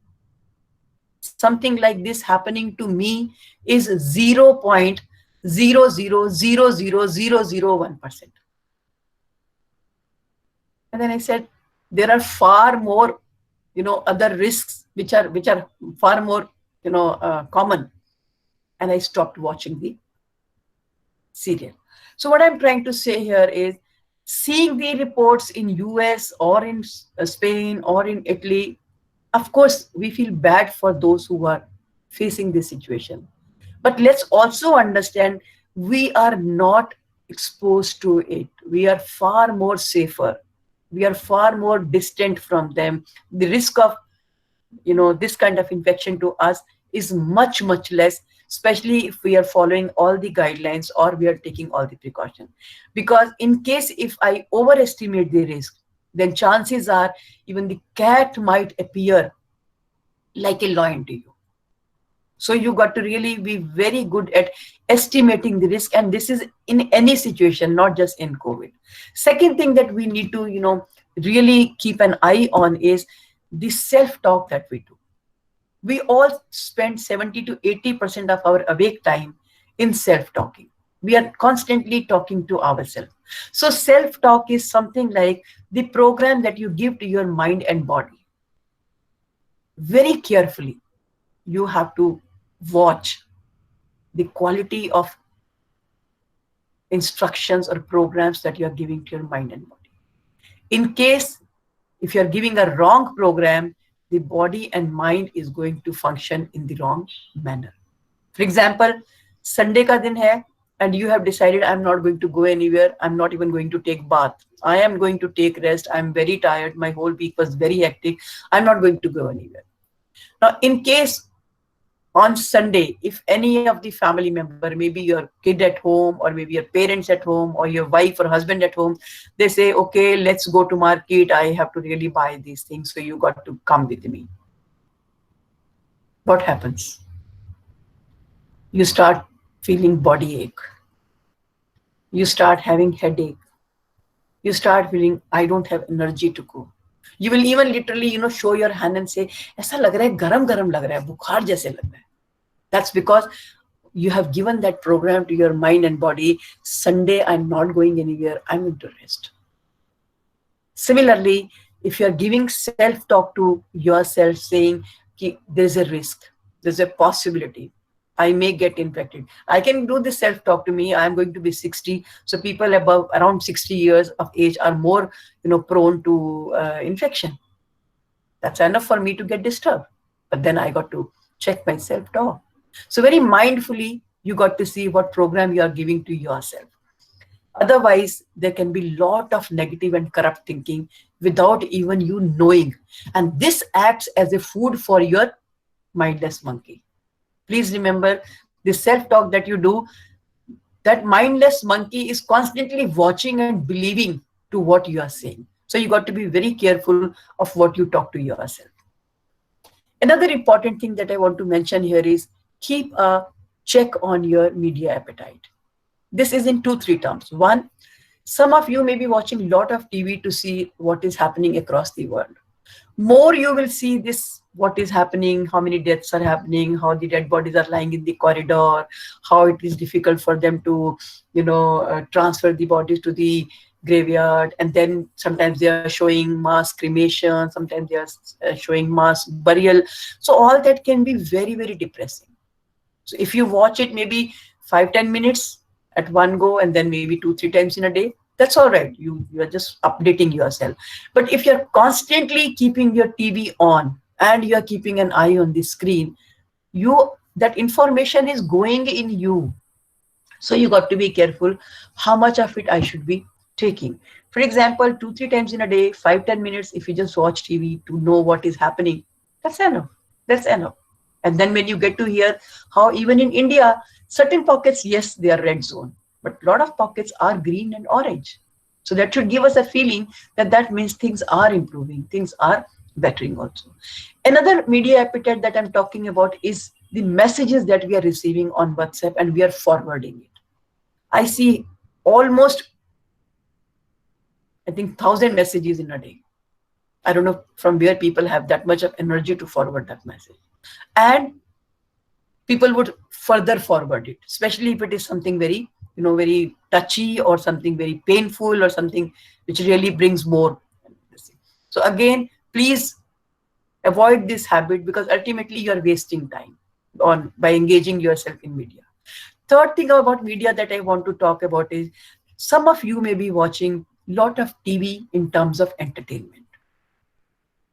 [SPEAKER 3] something like this happening to me is 0.0000001%. And then I said, there are far more, other risks which are far more, common. And I stopped watching the serial. So what I'm trying to say here is, seeing the reports in US or in Spain or in Italy, Of course, we feel bad for those who are facing this situation. But let's also understand we are not exposed to it. We are far more safer. We are far more distant from them. The risk of this kind of infection to us is much, much less, especially if we are following all the guidelines or we are taking all the precautions. Because in case if I overestimate the risk, then chances are even the cat might appear like a lion to you. So you got to really be very good at estimating the risk, and this is in any situation, not just in COVID. Second thing that we need to really keep an eye on is the self-talk that we do. We all spend 70 to 80% of our awake time in self-talking. We are constantly talking to ourselves. So self-talk is something like the program that you give to your mind and body. Very carefully, you have to watch the quality of instructions or programs that you are giving to your mind and body. In case if you are giving a wrong program, the body and mind is going to function in the wrong manner. For example, Sunday ka din hai, and you have decided I'm not going to go anywhere. I'm not even going to take bath. I am going to take rest. I'm very tired. My whole week was very hectic. I'm not going to go anywhere. Now, in case on Sunday, if any of the family member, maybe your kid at home or maybe your parents at home or your wife or husband at home, they say, okay, let's go to market. I have to really buy these things. So you got to come with me. What happens? You start feeling body ache. You start having headache. You start feeling, I don't have energy to go. You will even literally, show your hand and say, ऐसा लग रहा है, गरम गरम लग रहा है, बुखार जैसे लग रहा है. That's because you have given that program to your mind and body. Sunday, I'm not going anywhere. I'm going to rest. Similarly, if you're giving self-talk to yourself saying, there's a risk, there's a possibility, I may get infected. I can do this self-talk to me. I'm going to be 60. So people around 60 years of age are more, prone to infection. That's enough for me to get disturbed. But then I got to check my self-talk. So very mindfully, you got to see what program you are giving to yourself. Otherwise, there can be a lot of negative and corrupt thinking without even you knowing. And this acts as a food for your mindless monkey. Please remember, the self-talk that you do, that mindless monkey is constantly watching and believing to what you are saying. So you got to be very careful of what you talk to yourself. Another important thing that I want to mention here is keep a check on your media appetite. This is in 2-3 terms. One, some of you may be watching a lot of TV to see what is happening across the world. More you will see this, what is happening, how many deaths are happening, how the dead bodies are lying in the corridor, how it is difficult for them to, transfer the bodies to the graveyard. And then sometimes they are showing mass cremation, sometimes they are showing mass burial. So all that can be very, very depressing. So if you watch it maybe 5-10 minutes at one go and then maybe 2-3 times in a day, that's all right. You are just updating yourself. But if you're constantly keeping your TV on and you're keeping an eye on the screen, that information is going in you. So you got to be careful how much of it I should be taking. For example, 2-3 times in a day, 5-10 minutes, if you just watch TV to know what is happening, that's enough. That's enough. And then when you get to hear how even in India, certain pockets, yes, they are red zone, but a lot of pockets are green and orange. So that should give us a feeling that means things are improving, things are bettering also. Another media appetite that I'm talking about is the messages that we are receiving on WhatsApp and we are forwarding it. I see almost, I think, 1,000 messages in a day. I don't know from where people have that much of energy to forward that message. And people would further forward it, especially if it is something very, very touchy or something very painful or something which really brings more. So again, please avoid this habit because ultimately you are wasting time by engaging yourself in media. Third thing about media that I want to talk about is some of you may be watching a lot of TV in terms of entertainment.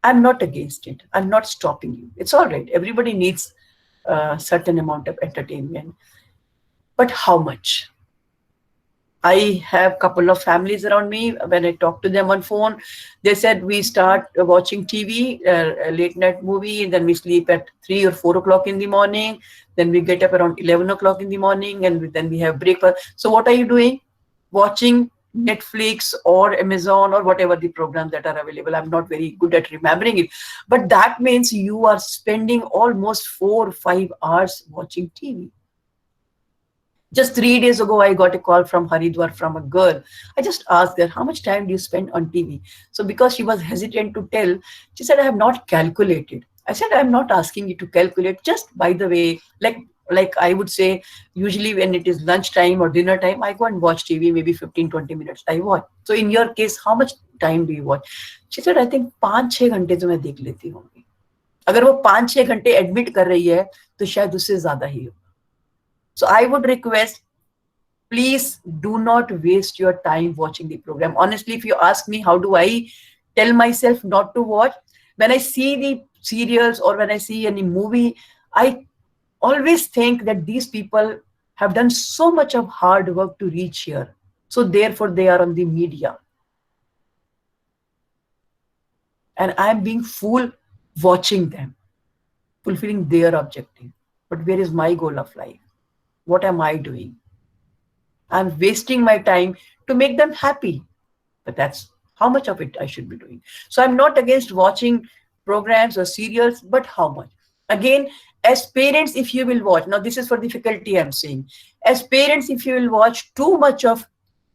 [SPEAKER 3] I'm not against it. I'm not stopping you. It's all right. Everybody needs a certain amount of entertainment. But how much? I have a couple of families around me. When I talk to them on phone, they said we start watching TV, a late night movie, and then we sleep at 3 or 4 o'clock in the morning. Then we get up around 11 o'clock in the morning, and then we have breakfast. So what are you doing? Watching Netflix or Amazon or whatever the programs that are available. I'm not very good at remembering it. But that means you are spending almost 4 or 5 hours watching TV. Just 3 days ago, I got a call from Haridwar from a girl. I just asked her, how much time do you spend on TV? So because she was hesitant to tell, she said, I have not calculated. I said, I'm not asking you to calculate. Just by the way, like I would say, usually when it is lunchtime or dinner time, I go and watch TV, maybe 15-20 minutes. I watch. So in your case, how much time do you watch? She said, I think 5-6 घंटे तो मैं देख लेती होंगी. अगर वो 5-6 घंटे admit कर रही है, तो शायद उससे ज़्यादा ही हो. So I would request, please do not waste your time watching the program. Honestly, if you ask me, how do I tell myself not to watch? When I see the serials or when I see any movie, I always think that these people have done so much of hard work to reach here. So therefore, they are on the media. And I'm being fooled watching them, fulfilling their objective. But where is my goal of life? What am I doing? I'm wasting my time to make them happy. But that's how much of it I should be doing. So I'm not against watching programs or serials, but how much? Again, as parents, if you will watch, now this is for the faculty I'm saying, as parents, if you will watch too much of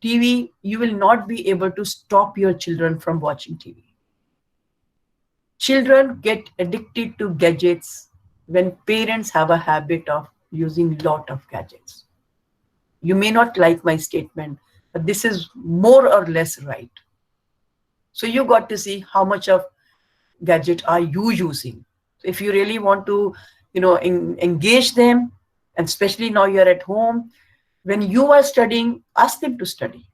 [SPEAKER 3] TV, you will not be able to stop your children from watching TV. Children get addicted to gadgets when parents have a habit of using lot of gadgets. You may not like my statement, but this is more or less right. So you got to see how much of gadget are you using. So if you really want to, engage them, and especially now you're at home, when you are studying, ask them to study.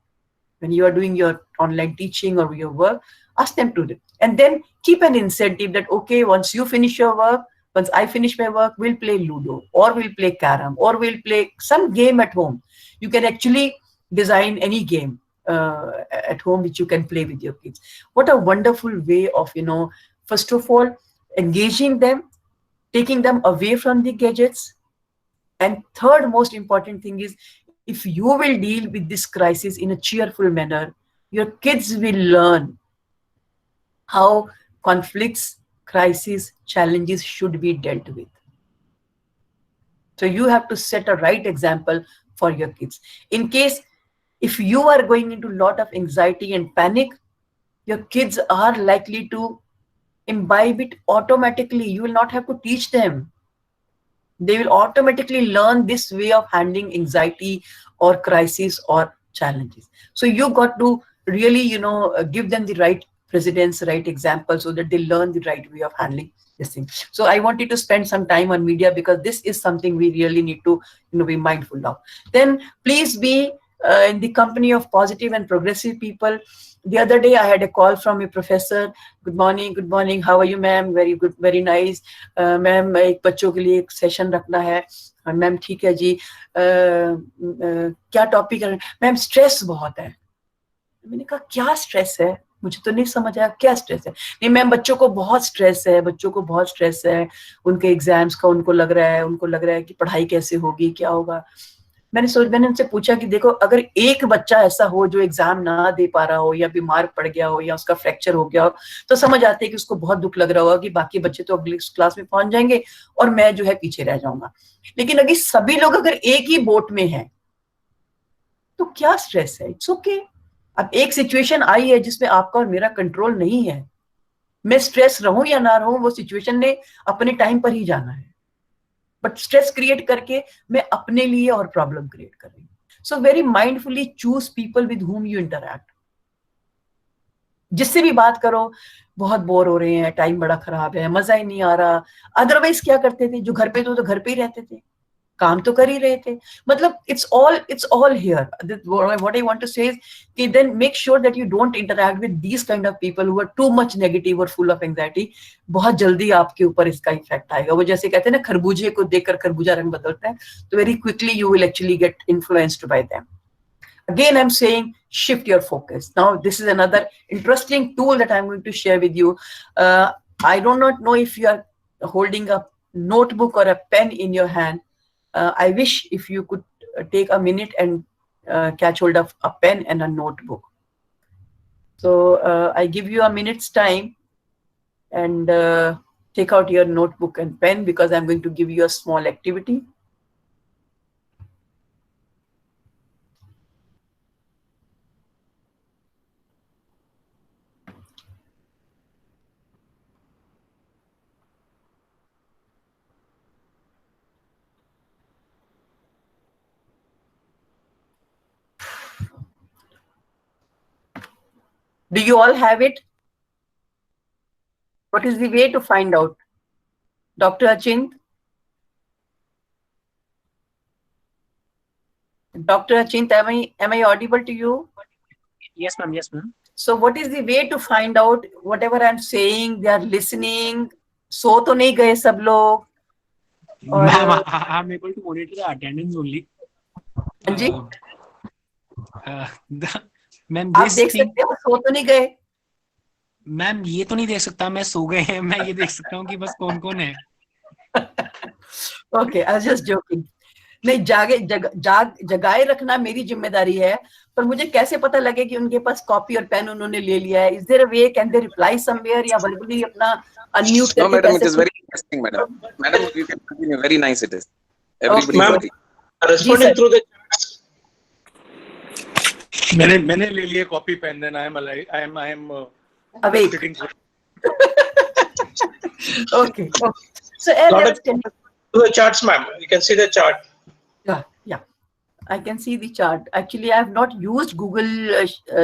[SPEAKER 3] When you are doing your online teaching or your work, ask them to do. And then keep an incentive that, okay, once you finish your work, once I finish my work, we'll play Ludo, or we'll play Carom, or we'll play some game at home. You can actually design any game at home which you can play with your kids. What a wonderful way of, first of all, engaging them, taking them away from the gadgets. And third most important thing is, if you will deal with this crisis in a cheerful manner, your kids will learn how conflicts, crises, challenges should be dealt with. So you have to set a right example for your kids. In case, if you are going into a lot of anxiety and panic, your kids are likely to imbibe it automatically. You will not have to teach them. They will automatically learn this way of handling anxiety or crisis or challenges. So you got to really, give them the right precedence, right example, so that they learn the right way of handling this thing. So I wanted to spend some time on media because this is something we really need to, be mindful of. Then please be in the company of positive and progressive people. The other day I had a call from a professor. Good morning, how are you ma'am? Very good, very nice. Ma'am, एक बच्चों के लिए एक session रखना है. Ma'am ठीक है जी. क्या टॉपिक है? मैम स्ट्रेस बहुत है. मैंने कहा क्या स्ट्रेस है? मुझे तो नहीं समझ आया क्या स्ट्रेस है. नहीं मैम, बच्चों को बहुत स्ट्रेस है, उनके एग्जाम्स का उनको लग रहा है कि पढ़ाई कैसे होगी, क्या होगा. मैंने उनसे पूछा कि देखो, अगर एक बच्चा ऐसा हो जो एग्जाम ना दे पा रहा हो या बीमार पड़ गया हो या उसका फ्रैक्चर हो गया हो, तो समझ आते हैं कि उसको बहुत दुख लग रहा होगा कि बाकी बच्चे तो अगली क्लास में पहुंच जाएंगे और मैं जो है पीछे रह जाऊंगा. लेकिन अगर सभी लोग अगर एक ही बोट में हैं तो क्या स्ट्रेस है? It's okay. अब एक सिचुएशन आई है जिसमें आपका और मेरा कंट्रोल नहीं है. मैं स्ट्रेस रहूं या ना रहूं, वो सिचुएशन ने अपने टाइम पर ही जाना है. बट स्ट्रेस क्रिएट करके मैं अपने लिए और प्रॉब्लम क्रिएट कर रही हूँ. So very mindfully choose people with whom you interact. जिससे भी बात करो, बहुत बोर हो रहे हैं, टाइम बड़ा खराब है, मजा ही नहीं आ रहा. अदरवाइज क्या करते थे? जो घर पे थे तो घर पे ही रहते थे, काम तो कर ही रहे थे. मतलब it's all here. What I want to say is कि then make sure that you don't interact with these kind of people who are too much negative or full of anxiety. बहुत जल्दी आपके ऊपर इसका इफेक्ट आएगा. वो जैसे कहते हैं ना, खरबूजे को देखकर खरबूजा रंग बदलता है, तो very quickly you will actually get influenced by them. Again, I'm saying shift your focus. Now, this is another interesting tool that I'm going to share with you. I do not know if you are holding a notebook or a pen in your hand. I wish if you could take a minute and catch hold of a pen and a notebook. So I give you a minute's time and take out your notebook and pen, because I'm going to give you a small activity. Do you all have it? What is the way to find out? Dr. Achint? Dr. Achint, am I audible to you?
[SPEAKER 2] Yes, ma'am. Yes, ma'am.
[SPEAKER 3] So what is the way to find out whatever I'm saying, they are listening? So to nahi gaye sab log?
[SPEAKER 2] Ma'am, I'm able to monitor the attendance only.
[SPEAKER 3] जी?
[SPEAKER 2] Ma'am
[SPEAKER 3] आप देख सकते हो सो तो नहीं गए?
[SPEAKER 2] Ma'am ये तो नहीं देख सकता मैं सो गए हैं. मैं ये देख सकता हूँ कि बस कौन कौन है.
[SPEAKER 3] Okay, I was just joking. नहीं, जगाए रखना मेरी जिम्मेदारी है, पर मुझे कैसे पता लगे कि उनके पास कॉपी और पेन उन्होंने ले लिया है? Is there a way? Can they reply somewhere या verbally अपना unmute करके?
[SPEAKER 4] No, madam, it is very interesting, madam. Madam, you can continue. Very nice it is. Everybody is very.
[SPEAKER 6] Responding through the
[SPEAKER 1] मैंने ले लिया copy pen. Then I am
[SPEAKER 3] awake. Okay. So
[SPEAKER 6] to the charts, ma'am. You can see the chart.
[SPEAKER 3] Yeah. I can see the chart. Actually, I have not used Google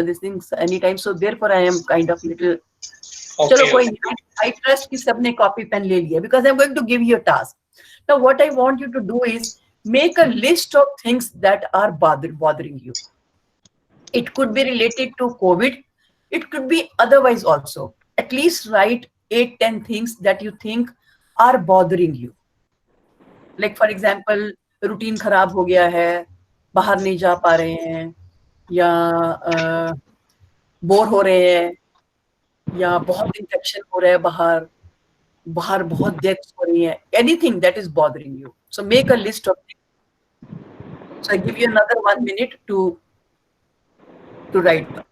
[SPEAKER 3] these things anytime, so therefore I am kind of little.
[SPEAKER 6] Okay.
[SPEAKER 3] Chalo, koi nahi. I trust कि सबने copy pen ले लिया, because I'm going to give you a task. Now, what I want you to do is make a list of things that are bothering you. It could be related to COVID. It could be otherwise also. At least write 8-10 things that you think are bothering you. Like for example, routine खराब हो गया है, बाहर नहीं जा पा रहे हैं, या बोर हो रहे हैं, या बहुत इन्फेक्शन हो रहा है बाहर बहुत डेथ्स हो रही हैं. Anything that is bothering you. So make a list of things. So I give you another 1 minute to write them.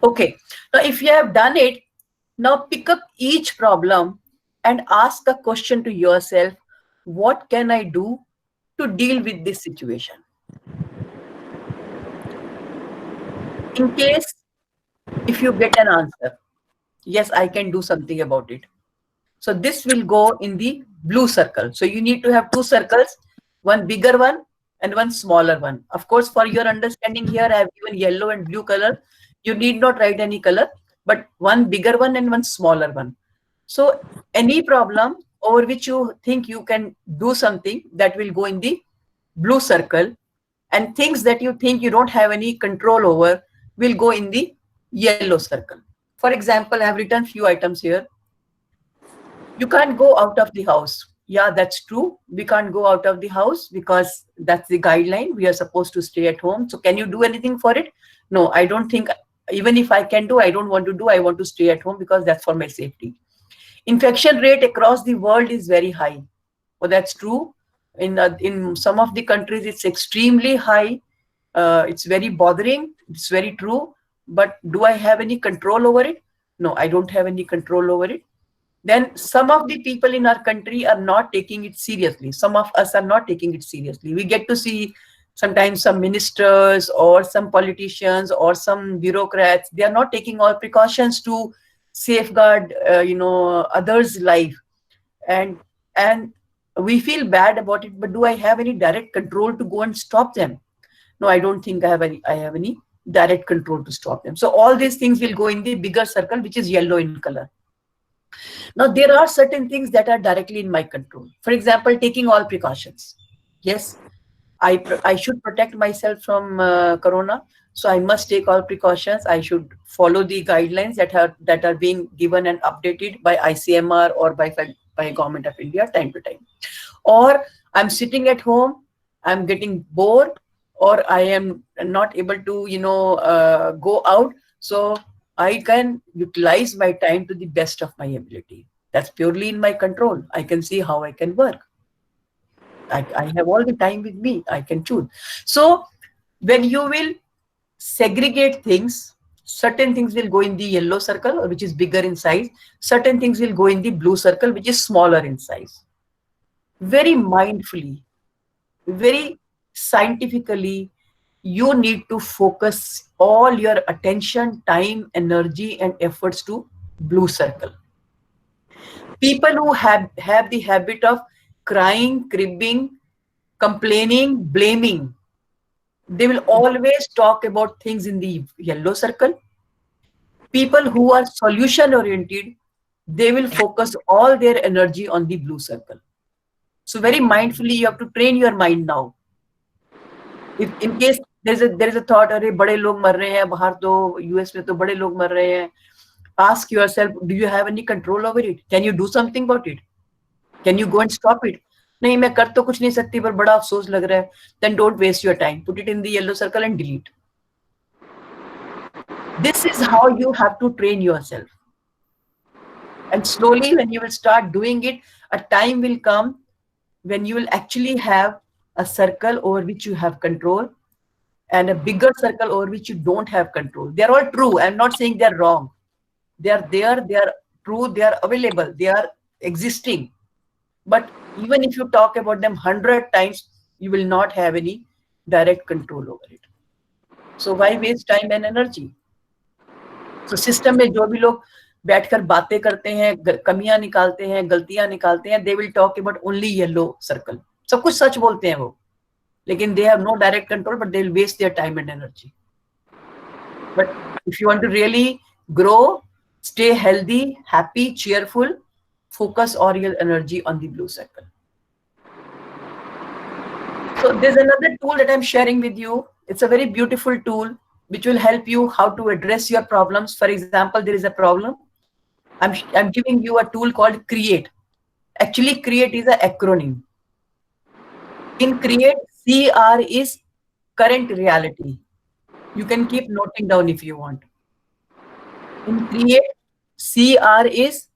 [SPEAKER 3] Okay, now if you have done it, now pick up each problem and ask a question to yourself: what can I do to deal with this situation? In case if you get an answer, yes, I can do something about it. So this will go in the blue circle. So you need to have 2 circles, one bigger one and one smaller one. Of course, for your understanding here, I have given yellow and blue color. You need not write any color, but one bigger one and one smaller one. So any problem over which you think you can do something, that will go in the blue circle, and things that you think you don't have any control over will go in the yellow circle. For example, I have written few items here. You can't go out of the house. Yeah, that's true. We can't go out of the house because that's the guideline. We are supposed to stay at home. So can you do anything for it? No, I don't think. Even if I can do, I don't want to do. I want to stay at home because that's for my safety. Infection rate across the world is very high. Well, that's true. In some of the countries, it's extremely high. It's very bothering. It's very true. But do I have any control over it? No, I don't have any control over it. then some of the people in our country are not taking it seriously. Some of us are not taking it seriously. We get to see sometimes some ministers or some politicians or some bureaucrats, they are not taking all precautions to safeguard, others' life. And we feel bad about it, but do I have any direct control to go and stop them? No, I don't think I have any direct control to stop them. So all these things will go in the bigger circle, which is yellow in color. Now, there are certain things that are directly in my control. For example, taking all precautions. Yes, I should protect myself from corona, so I must take all precautions. I should follow the guidelines that are being given and updated by ICMR or by Government of India time to time. Or I'm sitting at home, I'm getting bored, or I am not able to go out, so I can utilize my time to the best of my ability. That's purely in my control. I can see how I can work. I have all the time with me. I can choose. So when you will segregate things, certain things will go in the yellow circle, which is bigger in size. Certain things will go in the blue circle, which is smaller in size. Very mindfully, very scientifically, you need to focus all your attention, time, energy, and efforts to blue circle. People who have the habit of crying, cribbing, complaining, blaming, they will always talk about things in the yellow circle. People who are solution oriented, they will focus all their energy on the blue circle. So very mindfully, you have to train your mind now. If in case there is a thought, अरे बड़े लोग मर रहे हैं बाहर तो US में तो बड़े लोग मर रहे हैं, ask yourself, do you have any control over it? Can you do something about it? Can you go and stop it? नहीं, मैं कर तो कुछ नहीं सकती, पर बड़ा अफसोस लग रहा है. Then don't waste your time. Put it in the yellow circle and delete. This is how you have to train yourself. And slowly, when you will start doing it, a time will come when you will actually have a circle over which you have control and a bigger circle over which you don't have control. They are all true. I'm not saying they're wrong. They are there, they are true, they are available, they are existing. But even if you talk about them 100 times, you will not have any direct control over it. So why waste time and energy? So system में जो भी लोग बैठकर बातें करते हैं, कमियां निकालते हैं, गलतियां निकालते हैं, they will talk about only yellow circle. सब कुछ सच बोलते हैं वो, लेकिन they have no direct control, but they'll waste their time and energy. But if you want to really grow, stay healthy, happy, cheerful, focus all your energy on the blue circle. So there's another tool that I'm sharing with you. It's a very beautiful tool which will help you how to address your problems. For example, there is a problem. I'm giving you a tool called Create. Actually, Create is an acronym. In Create, CR is current reality. You can keep noting down if you want. In Create, CR is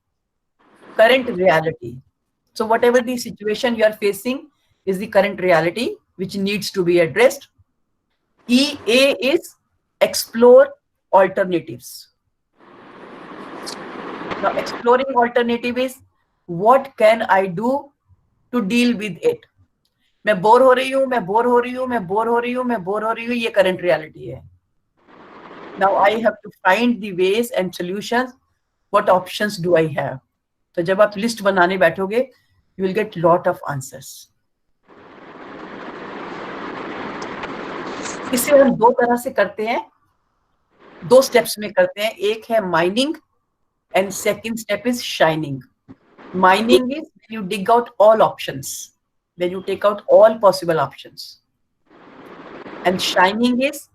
[SPEAKER 3] current reality. So whatever the situation you are facing is the current reality which needs to be addressed. EA is explore alternatives. Now, exploring alternative is what can I do to deal with it. मैं bore हो रही हूँ, मैं bore हो रही हूँ, मैं bore हो रही हूँ, मैं बोर हो रही हूँ, ये current reality है. Now I have to find the ways and solutions. What options do I have? तो जब आप लिस्ट बनाने बैठोगे, you will get lot of answers. इसे हम दो तरह से करते हैं, दो स्टेप्स में करते हैं. एक है mining and second step is shining. Mining is when you dig out all options, when you take out all possible options. And shining is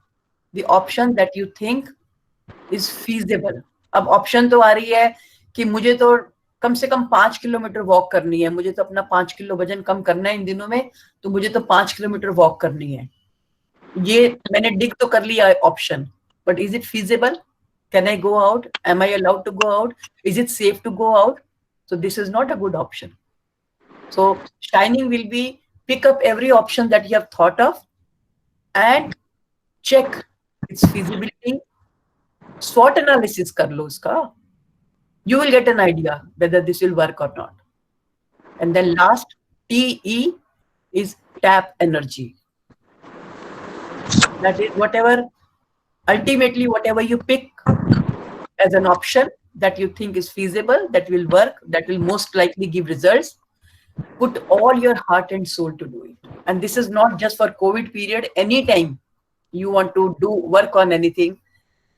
[SPEAKER 3] the option that you think is feasible. अब option तो आ रही है कि मुझे तो कम से कम 5 kilometre walk करनी है, मुझे तो अपना 5 किलो वजन कम करना है इन दिनों में, तो मुझे तो 5 किलोमीटर वॉक करनी है. ये मैंने डिग तो कर लिया option, but is it feasible? Can I go out? Am I allowed to go out? Is it safe to go out? So this is not a good option. So shining will be pick up every option that you have thought of and check its feasibility. SWOT analysis कर लो उसका. You will get an idea whether this will work or not. And then last, TE is tap energy. That is ultimately whatever you pick as an option that you think is feasible, that will work, that will most likely give results, put all your heart and soul to do it. And this is not just for COVID period. Anytime you want to do work on anything,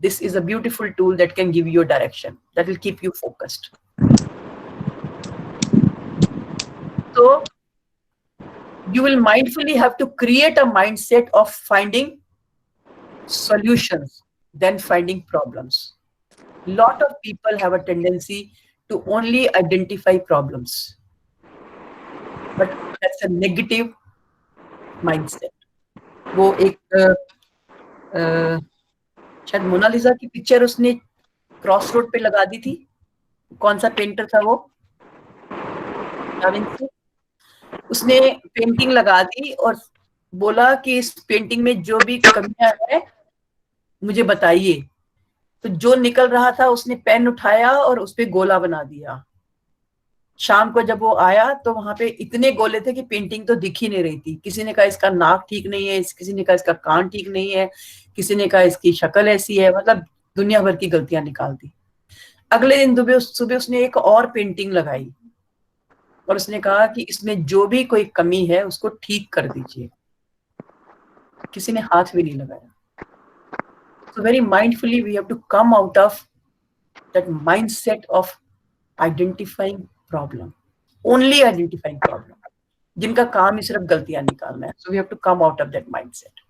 [SPEAKER 3] this is a beautiful tool that can give you a direction, that will keep you focused. So you will mindfully have to create a mindset of finding solutions than finding problems. Lot of people have a tendency to only identify problems, but that's a negative mindset. वो एक शायद Mona Lisa की picture उसने cross road पे लगा दी थी. कौन सा पेंटर था वो? Da Vinci. उसने पेंटिंग लगा दी और बोला कि इस पेंटिंग में जो भी कमियां है मुझे बताइए. तो जो निकल रहा था उसने पेन उठाया और उस पे गोला बना दिया. शाम को जब वो आया तो वहां पे इतने गोले थे कि पेंटिंग तो दिख ही नहीं रही थी. किसी ने कहा इसका नाक ठीक नहीं है, किसी ने कहा इसका कान ठीक नहीं है, किसी ने कहा इसकी शक्ल ऐसी है. मतलब दुनिया भर की गलतियां निकाल दी. अगले दिन सुबह उसने एक और पेंटिंग लगाई और उसने कहा कि इसमें जो भी कोई कमी है उसको ठीक कर दीजिए. किसी ने हाथ भी नहीं लगाया. So very mindfully we have to come out of that mindset of identifying problem, only identifying problem, जिनका काम ही सिर्फ गलतियां निकालना है. So we have to come out of that mindset.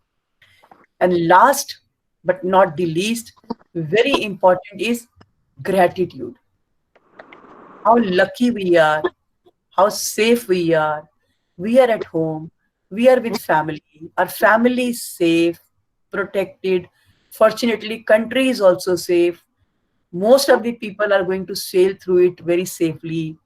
[SPEAKER 3] And last but not the least, very important is gratitude. How lucky we are, how safe we are. We are at home, we are with family, our family is safe, protected. Fortunately, country is also safe. Most of the people are going to sail through it very safely.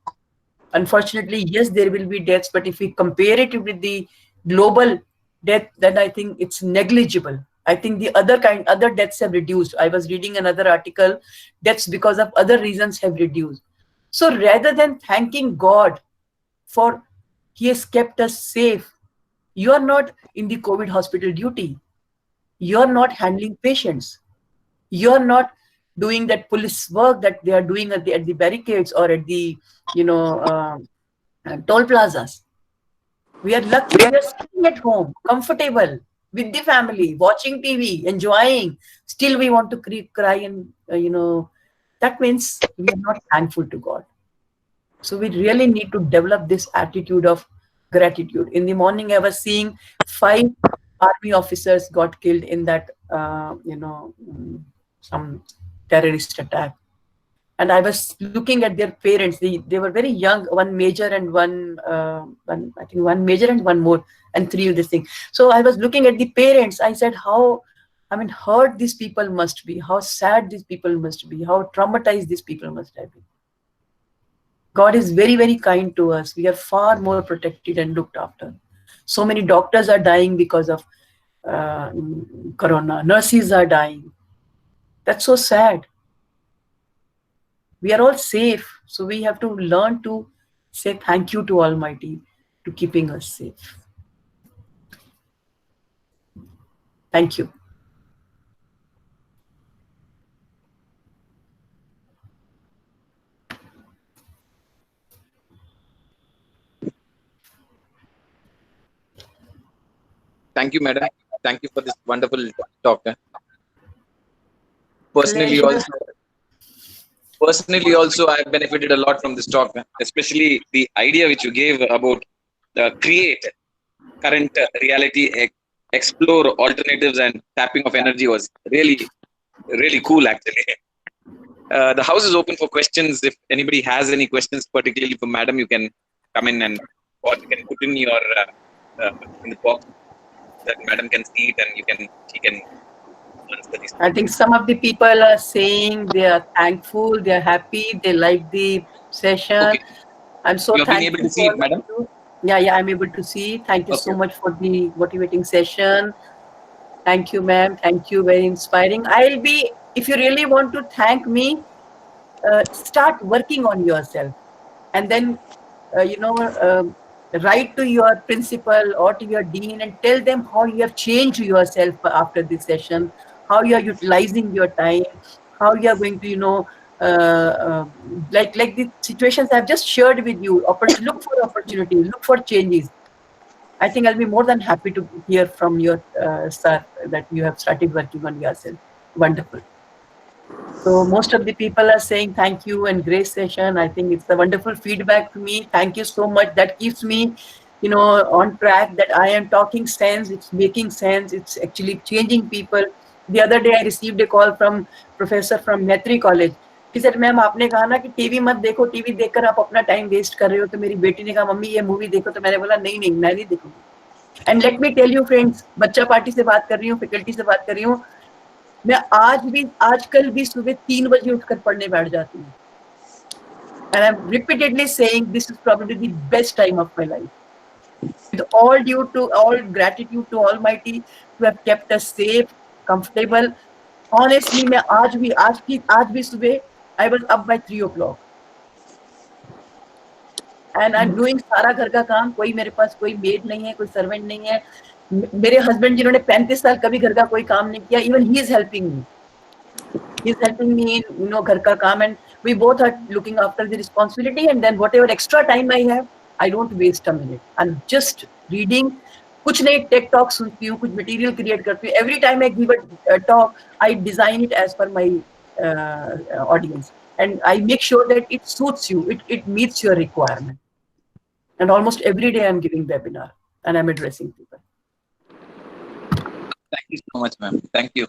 [SPEAKER 3] Unfortunately, yes, there will be deaths, but if we compare it with the global death, then I think it's negligible. I think the other deaths have reduced. I was reading another article, deaths because of other reasons have reduced. So rather than thanking God for He has kept us safe, you are not in the COVID hospital duty. You are not handling patients. You are not doing that police work that they are doing at the barricades or at the toll plazas. We are lucky. We are sitting at home, comfortable with the family, watching TV, enjoying. Still, we want to cry and that means we are not thankful to God. So we really need to develop this attitude of gratitude. In the morning, I was seeing 5 army officers got killed in that some terrorist attack, and I was looking at their parents. They were very young, one major and one major and one more, and 3 of this thing. So I was looking at the parents. I said, hurt these people must be, how sad these people must be, how traumatized these people must have been. God is very, very kind to us. We are far more protected and looked after. So many doctors are dying because of corona. Nurses are dying. That's so sad. We are all safe. So we have to learn to say thank you to Almighty to keeping us safe. Thank you.
[SPEAKER 4] Thank you, madam. Thank you for this wonderful talk. Personally, also, I have benefited a lot from this talk, especially the idea which you gave about create current reality, explore alternatives, and tapping of energy was really, really cool, actually. The house is open for questions. If anybody has any questions, particularly for madam, you can come in or you can put in your in the box that madam can see it, and she can answer these.
[SPEAKER 3] I think some of the people are saying they are thankful, they are happy, they like the session.
[SPEAKER 4] Okay.
[SPEAKER 3] I'm so
[SPEAKER 4] you have been
[SPEAKER 3] thankful.
[SPEAKER 4] able to see it, madam?
[SPEAKER 3] Yeah, I'm able to see. Thank you so much for the motivating session. Thank you, ma'am. Thank you. Very inspiring. If you really want to thank me, start working on yourself, and then write to your principal or to your dean and tell them how you have changed yourself after this session, how you are utilizing your time, how you are going to uh, uh, like the situations I've just shared with you. Look for opportunities, look for changes. I think I'll be more than happy to hear from your sir that you have started working on yourself. Wonderful. So most of the people are saying thank you and great session. I think it's a wonderful feedback to me. Thank you so much. That keeps me, on track, that I am talking sense. It's making sense. It's actually changing people. The other day I received a call from professor from Metri College. He said, "ma'am आपने कहा ना कि TV मत देखो, TV देखकर आप अपना time waste कर रहे हो." तो मेरी बेटी ने कहा, "मम्मी ये मूवी देखो." तो मैंने बोला, नहीं नहीं मैं नहीं देखूंगी। And let me tell you friends, बच्चा पार्टी से बात कर रही हूँ, फैकल्टी से बात कर रही हूँ, मैं आजकल भी सुबह 3 बजे उठकर पढ़ने बैठ जाती हूँ। And I'm repeatedly saying this is probably the best time of my life. With all gratitude to Almighty who have kept us safe, comfortable. Honestly, मैं आज भी सुबह I was up by 3 o'clock. And I'm doing सारा घर का काम। कोई मेरे पास कोई मेड नहीं है, कोई सर्वेंट नहीं है। मेरे हस्बैंड जिन्होंने 35 साल कभी घर का कोई काम नहीं किया, even he is helping me. He's helping me in ghar ka kaam, and we both are looking after the responsibility. And then whatever extra time I have, I don't waste a minute. I'm just reading. कुछ नहीं, take talk सुनती हूँ, कुछ material create करती हूँ. Every time I give a talk, I design it as per my audience, and I make sure that it suits you, it meets your requirement. And almost every day I'm giving webinar and I'm addressing people.
[SPEAKER 4] Thank you so much, ma'am. Thank you.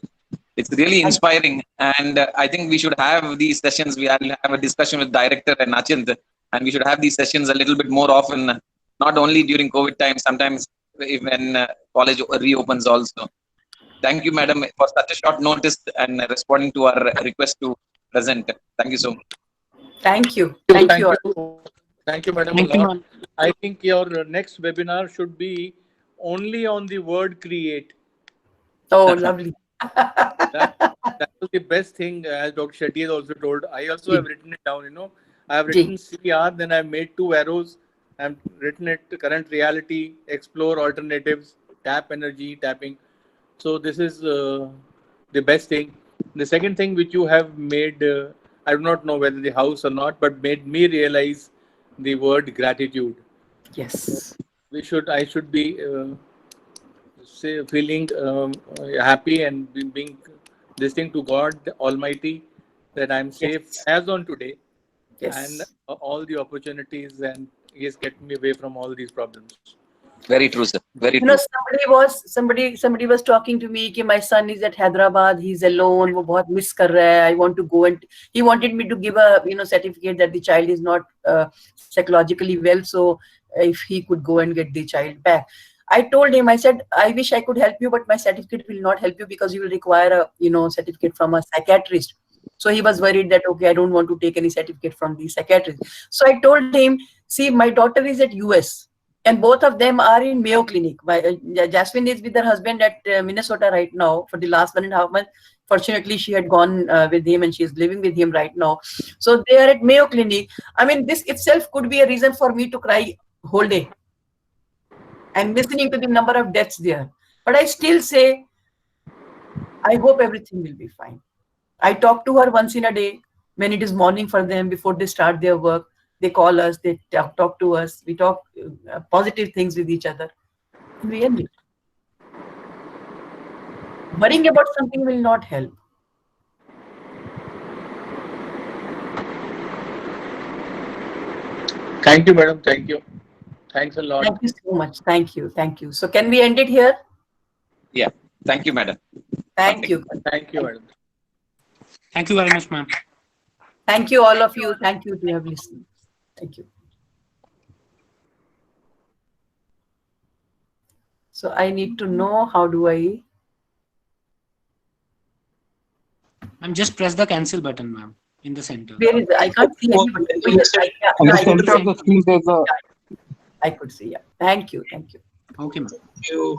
[SPEAKER 4] It's really inspiring, and I think we should have these sessions. We will have a discussion with director and Achint, and we should have these sessions a little bit more often, not only during COVID time, sometimes when college reopens also. Thank you, madam, for such a short notice and responding to our request to present. Thank you so much.
[SPEAKER 3] Thank you.
[SPEAKER 1] Thank you, madam.
[SPEAKER 2] Thank you, ma'am.
[SPEAKER 1] I think your next webinar should be only on the word create.
[SPEAKER 3] Oh, lovely.
[SPEAKER 1] That was the best thing, as Dr. Shetty has also told. I also have written it down, I have written CR, then I've made 2 arrows. I've written it, current reality, explore alternatives, tap energy, tapping. So this is the best thing. The second thing which you have made, I do not know whether the house or not, but made me realize the word gratitude.
[SPEAKER 3] Yes.
[SPEAKER 1] I should be feeling happy and being this thing to God Almighty that I'm safe as on today, and all the opportunities, and He has kept me away from all these problems.
[SPEAKER 4] Very true, sir. Very true.
[SPEAKER 3] Somebody was talking to me कि my son is at Hyderabad, he's alone, वो बहुत miss कर रहा है. I want to go, and he wanted me to give a certificate that the child is not psychologically well, so if he could go and get the child back. I told him, I said, I wish I could help you, but my certificate will not help you because you will require a certificate from a psychiatrist. So he was worried that, okay, I don't want to take any certificate from the psychiatrist. So I told him, see, my daughter is at US and both of them are in Mayo Clinic. Jasmine is with her husband at Minnesota right now for the last 1.5 months. Fortunately, she had gone with him and she is living with him right now. So they are at Mayo Clinic. I mean, this itself could be a reason for me to cry whole day. I'm listening to the number of deaths there. But I still say, I hope everything will be fine. I talk to her once in a day when it is morning for them before they start their work. They call us, they talk to us. We talk positive things with each other. And we end it. Worrying about something will not help.
[SPEAKER 1] Thank you, madam. Thank you. Thanks a lot.
[SPEAKER 3] Thank you so much. Thank you. Thank you. So can we end it here?
[SPEAKER 4] Yeah. Thank you, madam.
[SPEAKER 3] Thank you.
[SPEAKER 1] Thank you, madam.
[SPEAKER 2] Thank you very much, ma'am.
[SPEAKER 3] Thank you, all of you. Thank you to have listened. Thank you. So I need to know, how do I?
[SPEAKER 2] Ma'am, just press the cancel button, ma'am, in the center.
[SPEAKER 3] Where is it? I can't see anybody.
[SPEAKER 6] In the center.
[SPEAKER 5] On the center of the screen, there's a
[SPEAKER 3] I could see. Yeah. Thank you. Thank you.
[SPEAKER 2] Okay, ma'am.
[SPEAKER 6] You